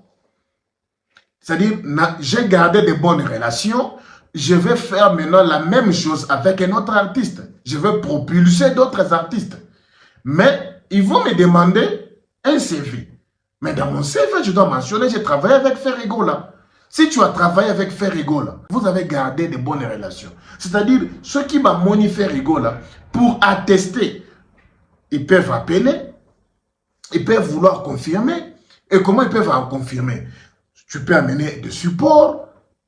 C'est-à-dire, j'ai gardé de bonnes relations. Je vais faire maintenant la même chose avec un autre artiste. Je vais propulser d'autres artistes. Mais ils vont me demander un CV. Mais dans mon CV, je dois mentionner, j'ai travaillé avec Ferrigola. Si tu as travaillé avec Ferrigola, vous avez gardé de bonnes relations. C'est-à-dire, ceux qui m'ont moni Ferrigola, pour attester, ils peuvent appeler, ils peuvent vouloir confirmer. Et comment ils peuvent confirmer? Tu peux amener des supports.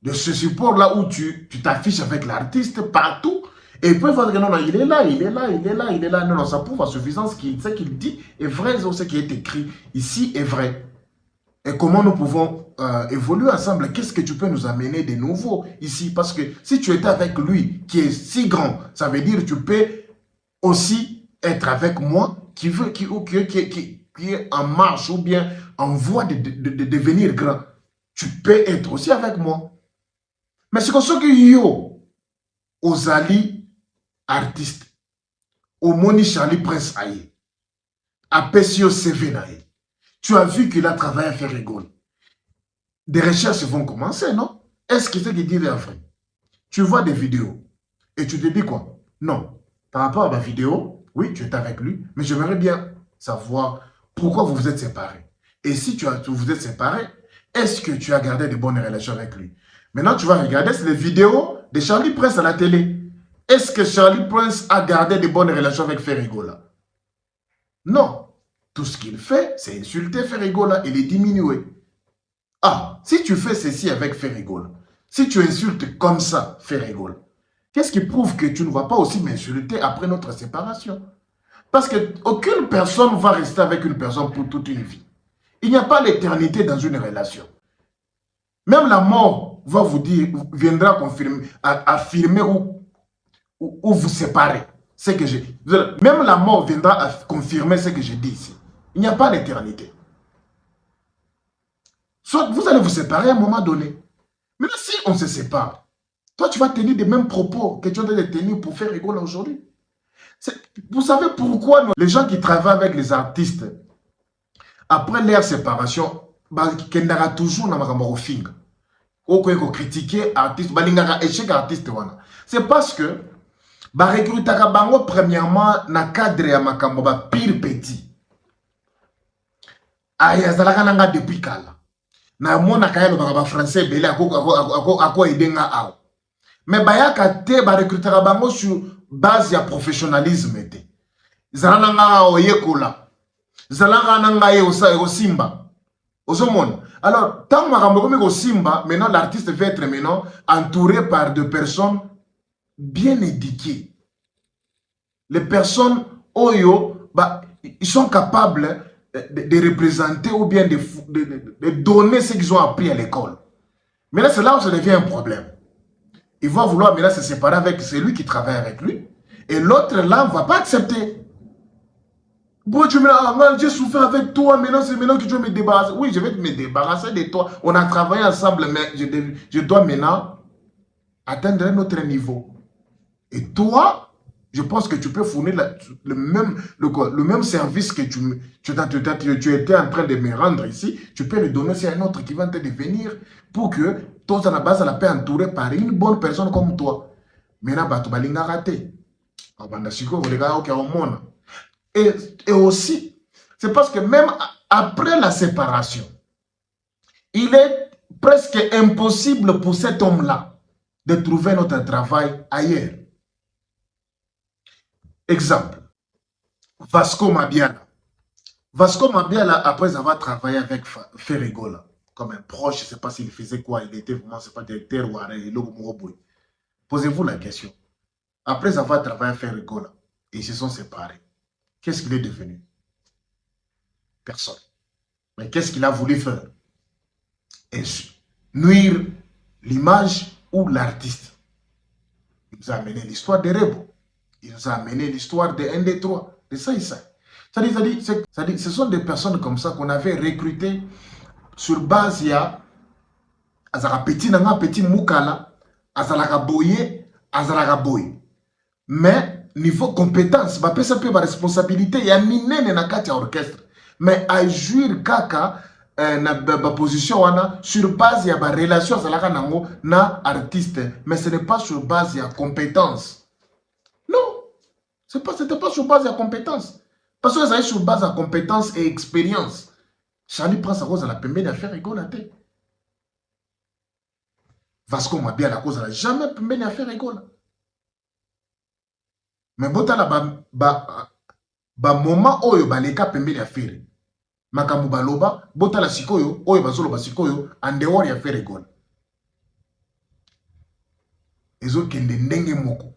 De ce support-là où tu t'affiches avec l'artiste partout. Et ils peuvent voir que non, non, il est là, il est là, il est là, il est là. Non, non, ça prouve à suffisance ce qu'il dit est vrai, ce qui est écrit ici est vrai. Et comment nous pouvons évoluer ensemble? Qu'est-ce que tu peux nous amener de nouveau ici? Parce que si tu étais avec lui, qui est si grand, ça veut dire que tu peux aussi être avec moi, qui est en marche ou bien en voie de devenir grand. Tu peux être aussi avec moi. Mais c'est comme ça que yo, aux alliés artistes, au Moni Charlie Prince Aye, à Pessio Sevenaye, tu as vu qu'il a travaillé à faire rigoler. Des recherches vont commencer, non? Est-ce que c'est qui dit vrai? Tu vois des vidéos et tu te dis quoi? Non. Par rapport à ma vidéo, oui, tu es avec lui, mais j'aimerais bien savoir pourquoi vous vous êtes séparés. Et si vous vous êtes séparés, est-ce que tu as gardé de bonnes relations avec lui? Maintenant, tu vas regarder les vidéos de Charlie Prince à la télé. Est-ce que Charlie Prince a gardé de bonnes relations avec Ferrigola? Non. Tout ce qu'il fait, c'est insulter Ferrigola et les diminuer. Ah, si tu fais ceci avec Ferrigola, si tu insultes comme ça Ferrigola, qu'est-ce qui prouve que tu ne vas pas aussi m'insulter après notre séparation? Parce qu'aucune personne ne va rester avec une personne pour toute une vie. Il n'y a pas l'éternité dans une relation. Même la mort va vous dire, viendra confirmer, affirmer ou vous séparer. Même la mort viendra confirmer ce que je dis ici. Il n'y a pas d'éternité. Soit vous allez vous séparer à un moment donné. Mais si on se sépare, toi tu vas tenir les mêmes propos que tu as tenir pour faire rigoler aujourd'hui. Vous savez pourquoi les gens qui travaillent avec les artistes, après leur séparation, ils ont toujours dans ma finger. Ou critiquer artiste, échec artiste. C'est parce que recruter bango premièrement na cadre ya makambo ba pire petit. Aya zalaka nanga depuis kala. Na mona kayelo ba français belé ako edenga aw. Mais bayaka te ba recruter bango sur base ya professionnalisme te. Zalana nga oyekola. Zalanga nanga ye osimba. Osomon. Alors, tant que Simba, maintenant l'artiste va être maintenant entouré par des personnes bien éduquées. Les personnes, ils sont capables de représenter ou bien de donner ce qu'ils ont appris à l'école. Mais là, c'est là où ça devient un problème. Il va vouloir maintenant se séparer avec celui qui travaille avec lui. Et l'autre là ne va pas accepter. Bon, tu me dis, j'ai souffert avec toi, maintenant c'est maintenant que tu veux me débarrasser. Oui, je vais me débarrasser de toi. On a travaillé ensemble, mais je dois maintenant atteindre un autre niveau. Et toi, je pense que tu peux fournir le même service que tu étais en train de me rendre ici. Tu peux le donner aussi à un autre qui va te devenir pour que toi, à la base, la paix entouré par une bonne personne comme toi. Maintenant, tu vas rater. Et aussi, c'est parce que même après la séparation, il est presque impossible pour cet homme-là de trouver notre travail ailleurs. Exemple, Vasco Mabiala. Vasco Mabiala, après avoir travaillé avec Ferregola, comme un proche, je ne sais pas s'il faisait quoi, il était vraiment, c'est pas directeur ou arrêt, posez-vous la question. Après avoir travaillé avec Ferregola, ils se sont séparés. Qu'est-ce qu'il est devenu? Personne. Mais qu'est-ce qu'il a voulu faire? Nuire l'image ou l'artiste. Il nous a amené l'histoire de Rebo. Il nous a amené l'histoire de 1, 2, 3. De ça et ça. C'est-à-dire, ce sont des personnes comme ça qu'on avait recrutées sur base il y a Azara petit Moukala, Azara Boye, Azara Boye. Mais niveau compétence, ba pesa pe ba responsabilité ya minene na kati ya orchestre. Mais à jouir kaka na ba position wana sur base ya ba relation zalaka nango na artiste, mais ce n'est pas sur base ya compétence. Non, c'était pas sur base ya compétence. Parce que ça est sur base ya compétence et expérience. Charlie prend sa cause à la pembe d'affaire rigolate. Vasco Mabia la cause à la jamais pembe d'affaire rigolate. Mais bota la ba moment oyo baleka pembe ya fere. Makamu baloba bota la sikoyo oyo bazolo basikoyo en dehors ya fere gol. Ezo kende ndenge moko.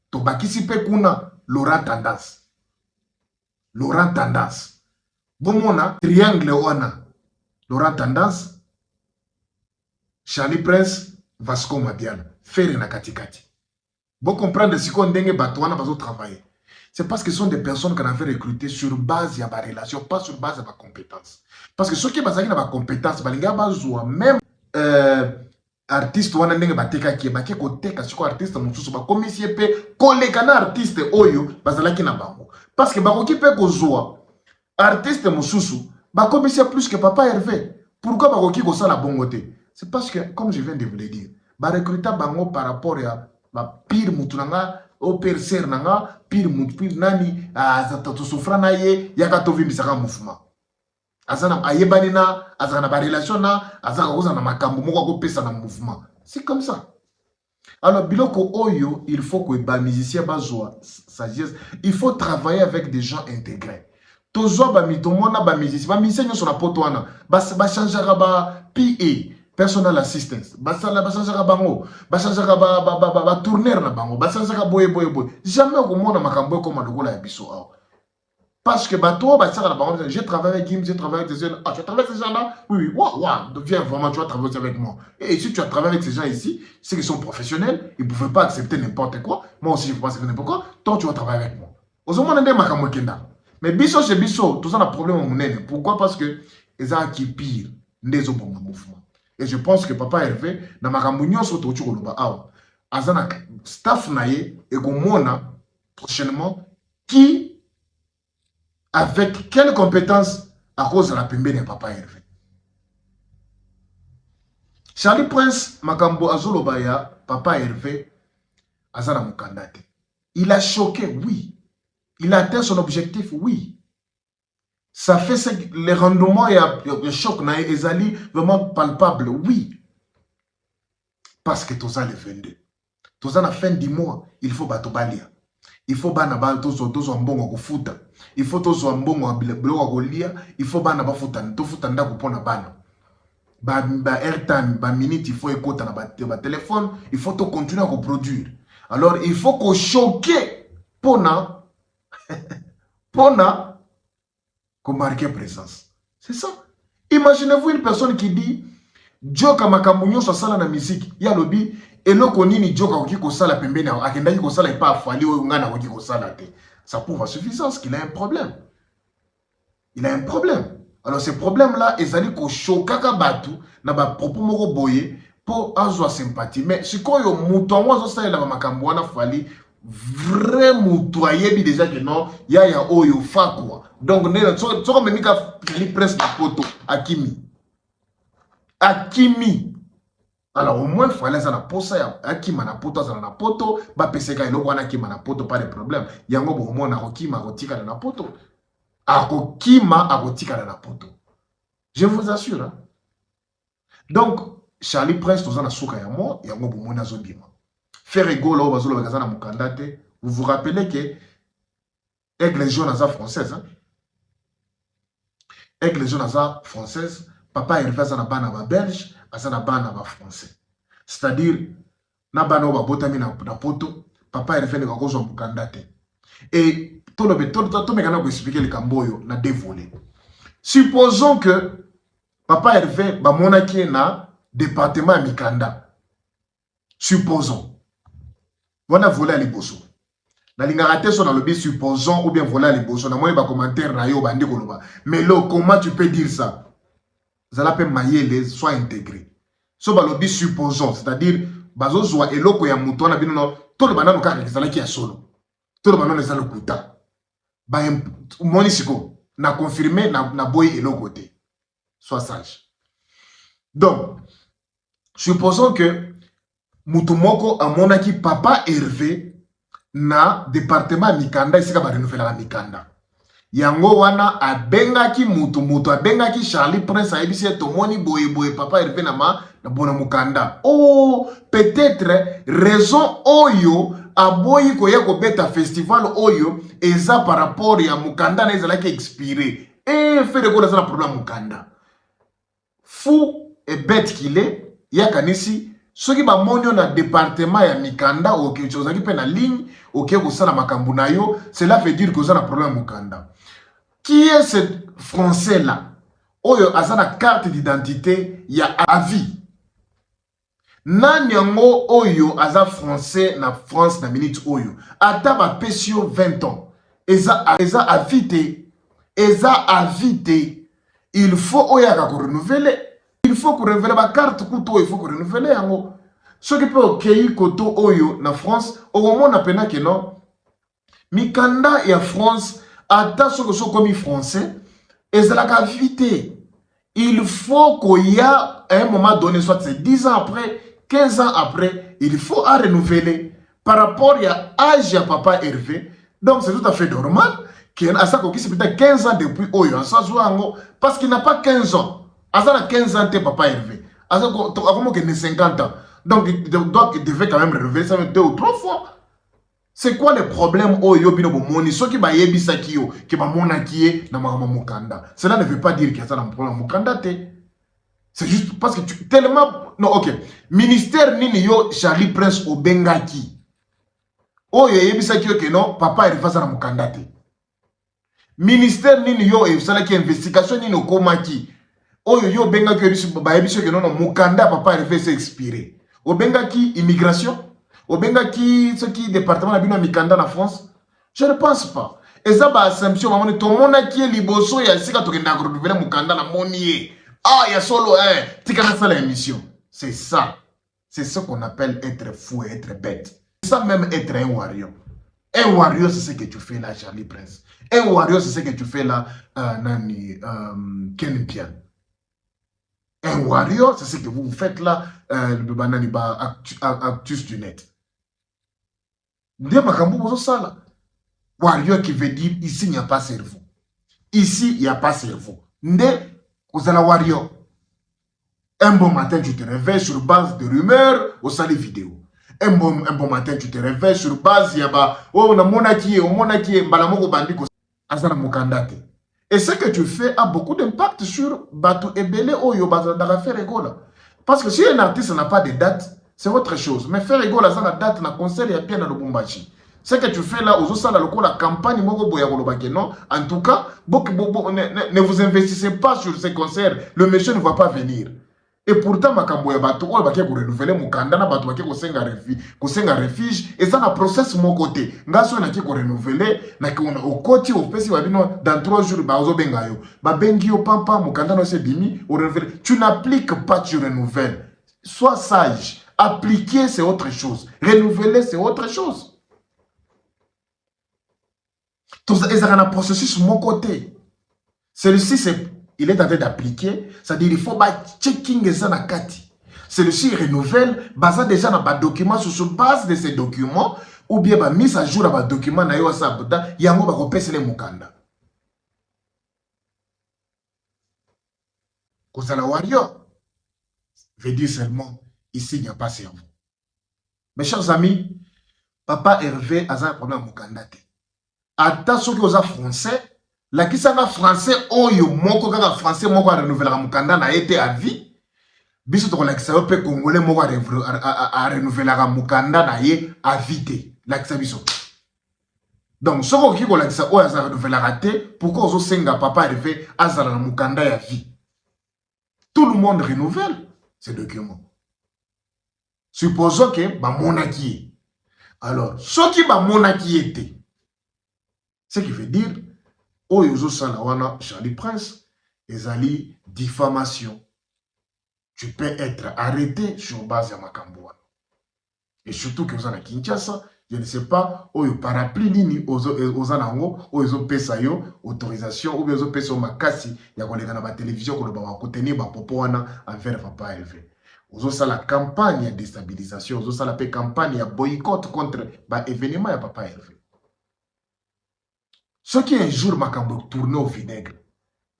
To bakisi pe kuna Laurent Tendance. Laurent Tendance. Bomona triangle ona. Laurent Tendance, Charlie Prince, Vasco Mabiala. Fere na katikati. Vous comprenez ce qu'on a besoin de travailler. C'est parce que ce sont des personnes qu'on avait recrutées sur base de la relation, pas sur base de la compétence. Parce que ceux qui ont des compétences, même artiste, on a des artistes qui ont artiste, comme si les artistes, parce que les artiste comme si plus que Papa Hervé. Pourquoi ils ont la bonne côté? C'est parce que, comme je viens de vous le dire, recruter par rapport à ba pire mutu nanga o pire ser nanga pire mutu pire nani azata sufra na ye yaka to vimbisaka mouvement azana ayebani na azana ba relation na azaka koza na makambo moko ko pesa na mouvement. C'est comme ça. Alors biloko oyo, il faut que ba musicien bazwa sagesse, il faut travailler avec des gens intégrés. Tozo ba mitomona ba musicien nyo na poto wana ba changera ba PA personal assistance, basala basanga bango, basanga ba tourner na bango, basanga boye. Jamais au monde makambo comme lokola ya biso aw. Parce que bato basanga na bango, j'ai travaillé avec Kim, j'ai travaillé avec ces gens. Ah, tu as travaillé avec ces gens-là? Oui, waouh, viens vraiment, tu vas travailler avec moi. Et si tu as travaillé avec ces gens ici, c'est qu'ils sont professionnels, ils ne pouvaient pas accepter n'importe quoi. Moi aussi, je ne peux pas accepter n'importe quoi. Toi, tu vas travailler avec moi. Aux hommes, on a des makambo kenda. Mais biso chez biso, tout ça a un problème au monnaie. Pourquoi? Parce que les gens qui pire, des hommes mouvement. Et je pense que Papa Hervé, dans ma réunion sur le Tchoukolba, azana staff naye et gomona prochainement qui avec quelles compétences à cause de la pembe de Papa Hervé. Charlie Prince makambo azoloba ya Papa Hervé azana mukandate. Il a choqué, oui. Il a atteint son objectif, oui. Ça fait les rendements et le choc est vraiment palpable, oui. Parce que tout ça les 22. Tout ça à la fin du mois, il faut battre balia. Il faut bana bal tous en bon au foot. Il faut tous en bon au bloc au lia. Il faut bana ba futan, to futanda ko pona bana. Ba airtime, ba minute, il faut écouter na ba téléphone, il faut tout continuer à reproduire. Alors il faut qu'on choquer pona qu'on marque présence. C'est ça. Imaginez-vous une personne qui dit Joka makamunyo sa sala na musique. Ya lobi eloko nini Joka oki ko sala pembeni akendaki ko sala pas fali o ngana oki ko sala te. Ça prouve à suffisance qu'il a un problème. il a un problème. Alors ce problème-là, ils allaient qu'on choquaka batu, na ba propos moko boye, pour avoir sympathie. Mais ce qu'on y a mouton, moi, ça, il a ma cambouana fali, vrai mouton, il déjà que non, il y a oyo fa quoi. Donc, tu comme même qui presse la photo, Akimi. Akimi. Alors, au moins, il fallait ça na posa, Akima na poto, ça na poto, ba peseka, il y a Akima na poto, pas de problème. Il y a un moment, na Rokima, Rotika na poto. Akokima akotika na poto. Je vous assure. Hein? Donc, Charlie Prince, tous en a souka ya mo, ya ngo bomona zobima. Faire rigolo au bazolo bakazana mukandate. Vous vous rappelez que Aigle Jaune Aza française. Hein? Aigle Jaune Aza française, papa Hervé Aza na bana ba belge, Aza na bana ba français. C'est-à-dire, na bana ba botami na poto, papa Hervé ne kakozo mukandate. Et tout le monde expliquer le camboyo na dévolé. Supposons que papa Hervé ba monaki na département Mikanda. Supposons. On a volé à l'Iboso. Na lingarate son dans le bis supposons ou bien volé à l'Iboso. Na moi ba commentaire na yo bandi koloba. Mais là comment tu peux dire ça? Zala pe mayele soit intégré. So ba lobi supposons, c'est-à-dire bazo zwa eloko ya muto na bino no tout le banano ka zala ki ya solo. Tout le monde est dans le kuta. Monisiko n'a confirmé na boy et l'autre côté. Sois sage. Donc, supposons que Moutoumoko a monaki papa Hervé na département Mikanda ici va renouveler la Mikanda. Yango wana a bengaki Moutou a bengaki Charlie Prince a ebisi tomoni boy papa Hervé na bona Mukanda. Oh, peut-être raison oyo aboyi koya ko beta festival oyo eza par rapport ya Mukanda na ezala ki expiré et fait de quoi ça problème Mukanda fou et bête qu'il est ya kanisi soki ba monyo na département ya Mikanda o ke chose ki pe na ligne o ke ko sala makambu na yo cela veut dire que ça na problème Mukanda. Qui est ce français là oyo azana carte d'identité ya avis Nanyango oyo aza français na France na minute oyo ata ba pesio 20 ans eza avité il faut oya ka renouveler il faut que renouveler ba carte kuto il faut que renouveler yango ce qui peut okei koto oyo na France au moment na pena que non Mikanda ya France ata soko comme français ezala ka vité il faut qu'il y a à un moment donné soit c'est 10 ans après 15 ans après, il faut à renouveler par rapport à l'âge de papa Hervé. Donc c'est tout à fait normal qu'il y ait peut-être 15 ans depuis Oyo, parce qu'il n'a pas 15 ans. Il a 15 ans de papa Hervé. Il a 50 ans. Donc il devait quand même renouveler ça 2 ou 3 fois. C'est quoi le problème Oyo bino bomoni? Ce qui va yebisa kiyo, qui va monakier na Mukanda. Cela ne veut pas dire qu'il y a un problème Mukanda. C'est juste parce que tu tellement non ok ministère nini yo Charlie Prince obengaki oyo yebisa kiyo ke non papa Hervé na Mukanda te ministère nini yo ebisala ki investigation nini okomaki oyo yo bengaki yebisa ke non Mukanda papa Hervé s'est expiré obengaki immigration obengaki ce qui département na bino Mikanda na France je ne pense pas et ça ba assumption maman to monaki liboso ya sika to kenda ko renouveler Mukanda na monier. Ah, il y a solo un. Tu connais ça l'émission. C'est ça. C'est ce qu'on appelle être fou et être bête. C'est ça même être un warrior. Un warrior, c'est ce que tu fais là, Charlie Prince. Un warrior, c'est ce que tu fais là, Ken Pian. Un warrior, c'est ce que vous faites là, Actus du net. Warrior qui veut dire ici, il n'y a pas cerveau. Ici, il n'y a pas cerveau. Vous allez warrior. Un bon matin, tu te réveilles sur base de rumeurs au salle vidéo. Un bon matin, tu te réveilles sur base, il y a oh, on a monaki, balamoko bandiko, azana mukandate. Et ce que tu fais a beaucoup d'impact sur Batou Ebele Oyo dans faire égola. Parce que si un artiste n'a pas de date, c'est autre chose. Mais faire égola, ça la date, na concert, il y a bien dans le Bumbachi. Ce que tu fais là, aux autres, la campagne, non. En tout cas, ne vous investissez pas sur ces concerts. Le monsieur ne va pas venir. Et pourtant makambo ya bato oyo bake ko renouveler mukanda na bato bake ko senga refuge et ça na process mon côté ngaso na ki ko renouveler na ki on okoti opesi babino dans 3 jours ba ozo benga yo ba bengi yo pampa mukanda no se bimi o renouveler. Tu n'appliques pas, tu renouvelles. Sois sage. Appliquer c'est autre chose, renouveler c'est autre chose. Tout ça est un processus mon côté. Celui-ci c'est il est en train d'appliquer, c'est-à-dire il faut pas checking ça na kati. Celui-ci renouvelle, basé déjà dans les documents, sur base de ces documents, ou bien ba mise à jour dans les documents, na yo sa boda, yango ba kopesa le mukanda. Kozala warrior veut dire seulement, ici il n'y a pas cerveau. Mes chers amis, Papa Hervé a un problème mukanda te. Attention que aux français, la qui s'en français oyo moko kaka français moko a renouveler mukanda na été à vie biso to la qui ça peut congolais moko a renouveler mukanda na ye à vie la qui ça biso donc ce qui ko la qui ça oyo a renouveler raté pourquoi ozo senga Papa Hervé azala na mukanda ya vie. Tout le monde renouvelle ces documents. Supposons que ba monaki. Alors ce qui ba monaki était, ce qui veut dire Oyozo Salawana, Charlie Prince, ezali diffamation. Tu peux être arrêté sur base de Makambouane. Et surtout que vous en avez Kinshasa, je ne sais pas, oyo parapluie nini ozanango, oyo pesa yo autorisation, ou bien oyo pesa makasi, ya koleka na ba télévision ko ba kotenir ba popo wana envers Papa Hervé. Ozo sa la campagne de déstabilisation, ozo sa la campagne de boycott contre ba événement ya Papa Hervé. Ce qui un jour m'a tourné au vinaigre.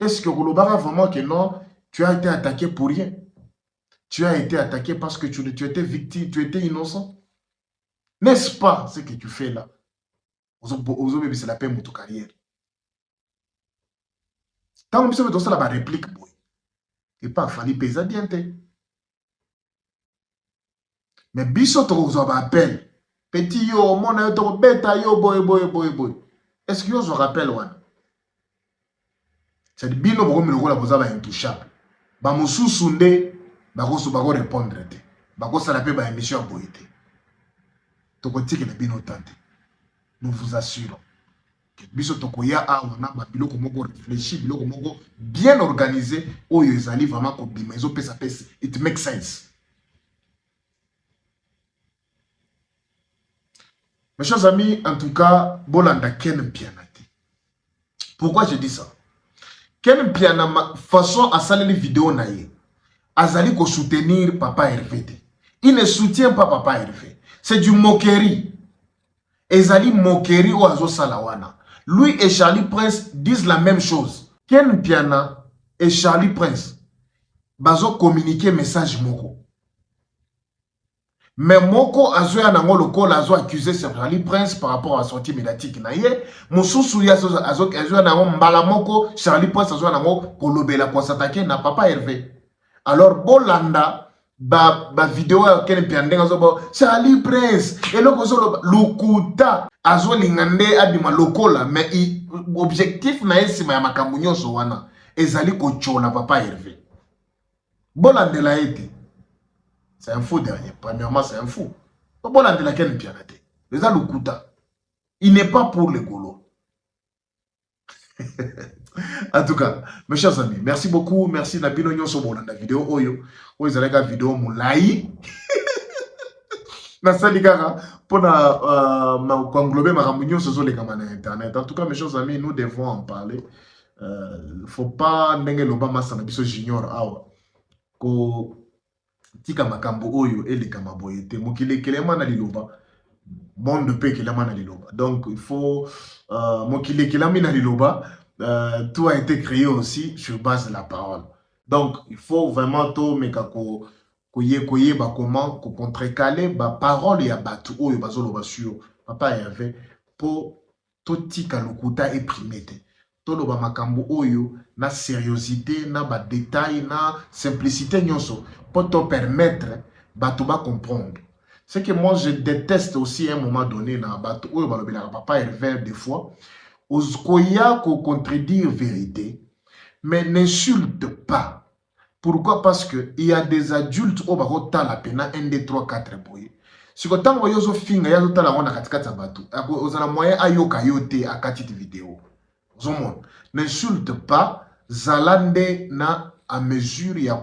Est-ce que vous l'avez vraiment que non, tu as été attaqué pour rien? Tu as été attaqué parce que tu étais victime, tu étais innocent? N'est-ce pas ce que tu fais là? Aujourd'hui, c'est la paix de ta carrière. Tant que tu as la réplique, et pas fallu peser bien. Mais biso to vous appelle. Petit yo, mon yo, bêta yo, boy. Est-ce que vous rappelle one? C'est bien au programme le vous avez intouchable. Ba musu sunde, ba ko répondre te. Ba ko sala pe ba émission boité. To ko tiki na bino tante. Nous vous assurons que biso to ko ya awa na ba biloko moko réfléchi, biloko moko bien organisé oyo ezali vraiment ko bima ezo pesa. It makes sense. Mes chers amis, en tout cas, Bolanda Ken Pianati. Pourquoi je dis ça? Ken Piana, façon à saler les vidéos naïe, Azali ko soutenir Papa Hervé. Il ne soutient pas Papa Hervé. C'est du moquerie. Ezali moquerie ou Azo Salawana. Lui et Charlie Prince disent la même chose. Ken Piana et Charlie Prince bazo communiquer message moko. Mais Moko a joué un local, a accusé Charlie Prince par rapport à la sortie médiatique. Moussou a joué un mbala Moko, Charlie Prince a joué un kolobela pour s'attaquer na Papa Hervé. Alors, Bolanda, ba vidéo à Ken Piandeng, Charlie Prince, et l'Ukuta, a joué l'ingande à dima local, mais l'objectif na esi ma makambounyo sowana, ezali kochola Papa Hervé. Bolanda l'a été. C'est un faux dernier. Premièrement, c'est un fou. Bon, on la Ken Pianate. Les Alukuta. Il n'est pas pour les Gaulois. En tout cas, mes chers amis, merci beaucoup. Merci Nabino Nyon sur la vidéo. Oyo. Oyo, la vidéo moulaï. Na saligara pour englober ma ramunion sur les caméras internet. En tout cas, mes chers amis, nous devons en parler. Faut pas n'engue l'Obama sanabiso junior awa. Ko tika makambo oyo ele kamaboyete mokile kelema na liloba monde pe kelema na liloba donc il faut mokile kelama na liloba tout a été créé aussi sur base de la parole donc il faut vraiment to meka ko koye ba comment ko contrecaler ba parole ya batu oyo bazoloba sur Papa Hervé pour to tika lokuta éprimete to loba makambo oyo na sérieuxité na ba détail na simplicité nyonso pour te permettre de comprendre. Ce que moi je déteste aussi à un moment donné, Papa Hervé des fois, oskoya ko contredire vérité, mais n'insulte pas. Pourquoi? Parce qu'il y a des adultes qui ont la peine 1, 2, 3, 4 boy. Si vous avez un film, vous avez un moyen à yokayote à 4 vidéos. N'insulte pas, Zalande na à mesure ya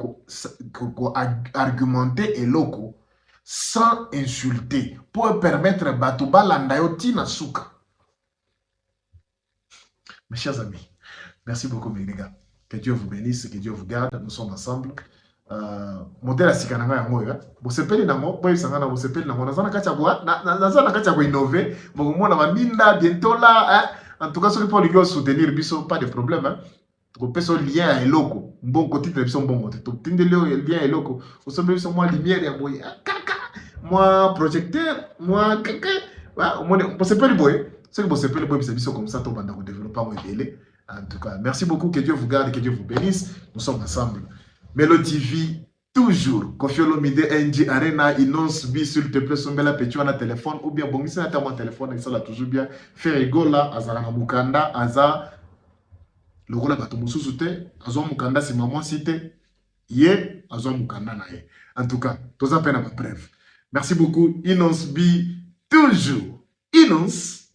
argumenter et loco sans insulter pour permettre Batouba Landayoti na souka. Mes chers amis, merci beaucoup mes gars. Que Dieu vous bénisse, que Dieu vous garde. Nous sommes ensemble. Modèle sikananga yango ya. Bo sepeli nango, boy sangana bo sepeli nango. Nazana kacha bo innover. Bo mona maminda bientôt là, en tout cas ceux qui pour les soutenir biso pas de problème hein. Ko peso lien à eloko. Bon côté de biso bon côté. To tinde le lien à eloko. Au sommet biso moi lumière ya boy. Kaka. Moi projecteur, moi kaka. Wa bo sepeli boy. Ceux qui bo sepeli boy biso comme ça to banda ko développer mo délai. En tout cas, merci beaucoup, que Dieu vous garde, que Dieu vous bénisse. Nous sommes ensemble. Melo TV, toujours. Kofi Olomide, NG Arena, Inons, B, s'il te plaît, sombela petit on a téléphone, ou bien bon, ici, on a téléphone, et ça là toujours bien. Faire rigola, Azara Mukanda, Aza, le rôle à Batomusu Soute, Azon Mukanda, c'est maman cité, Ye, Azon Mukanda nae. En tout cas, tous à peine à ma preuve. Merci beaucoup, Inons B, toujours. Inons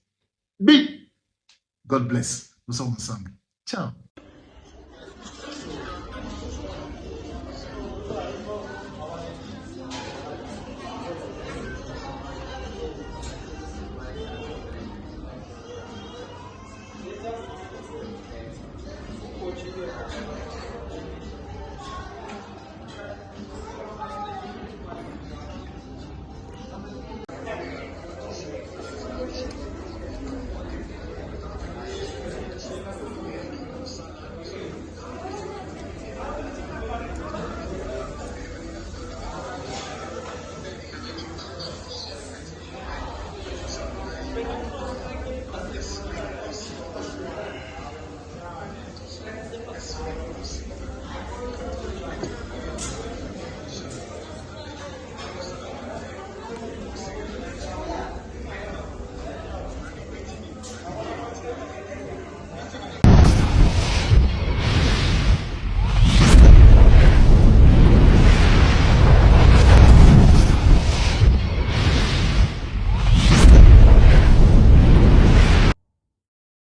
B. God bless. Nous sommes ensemble. Ciao.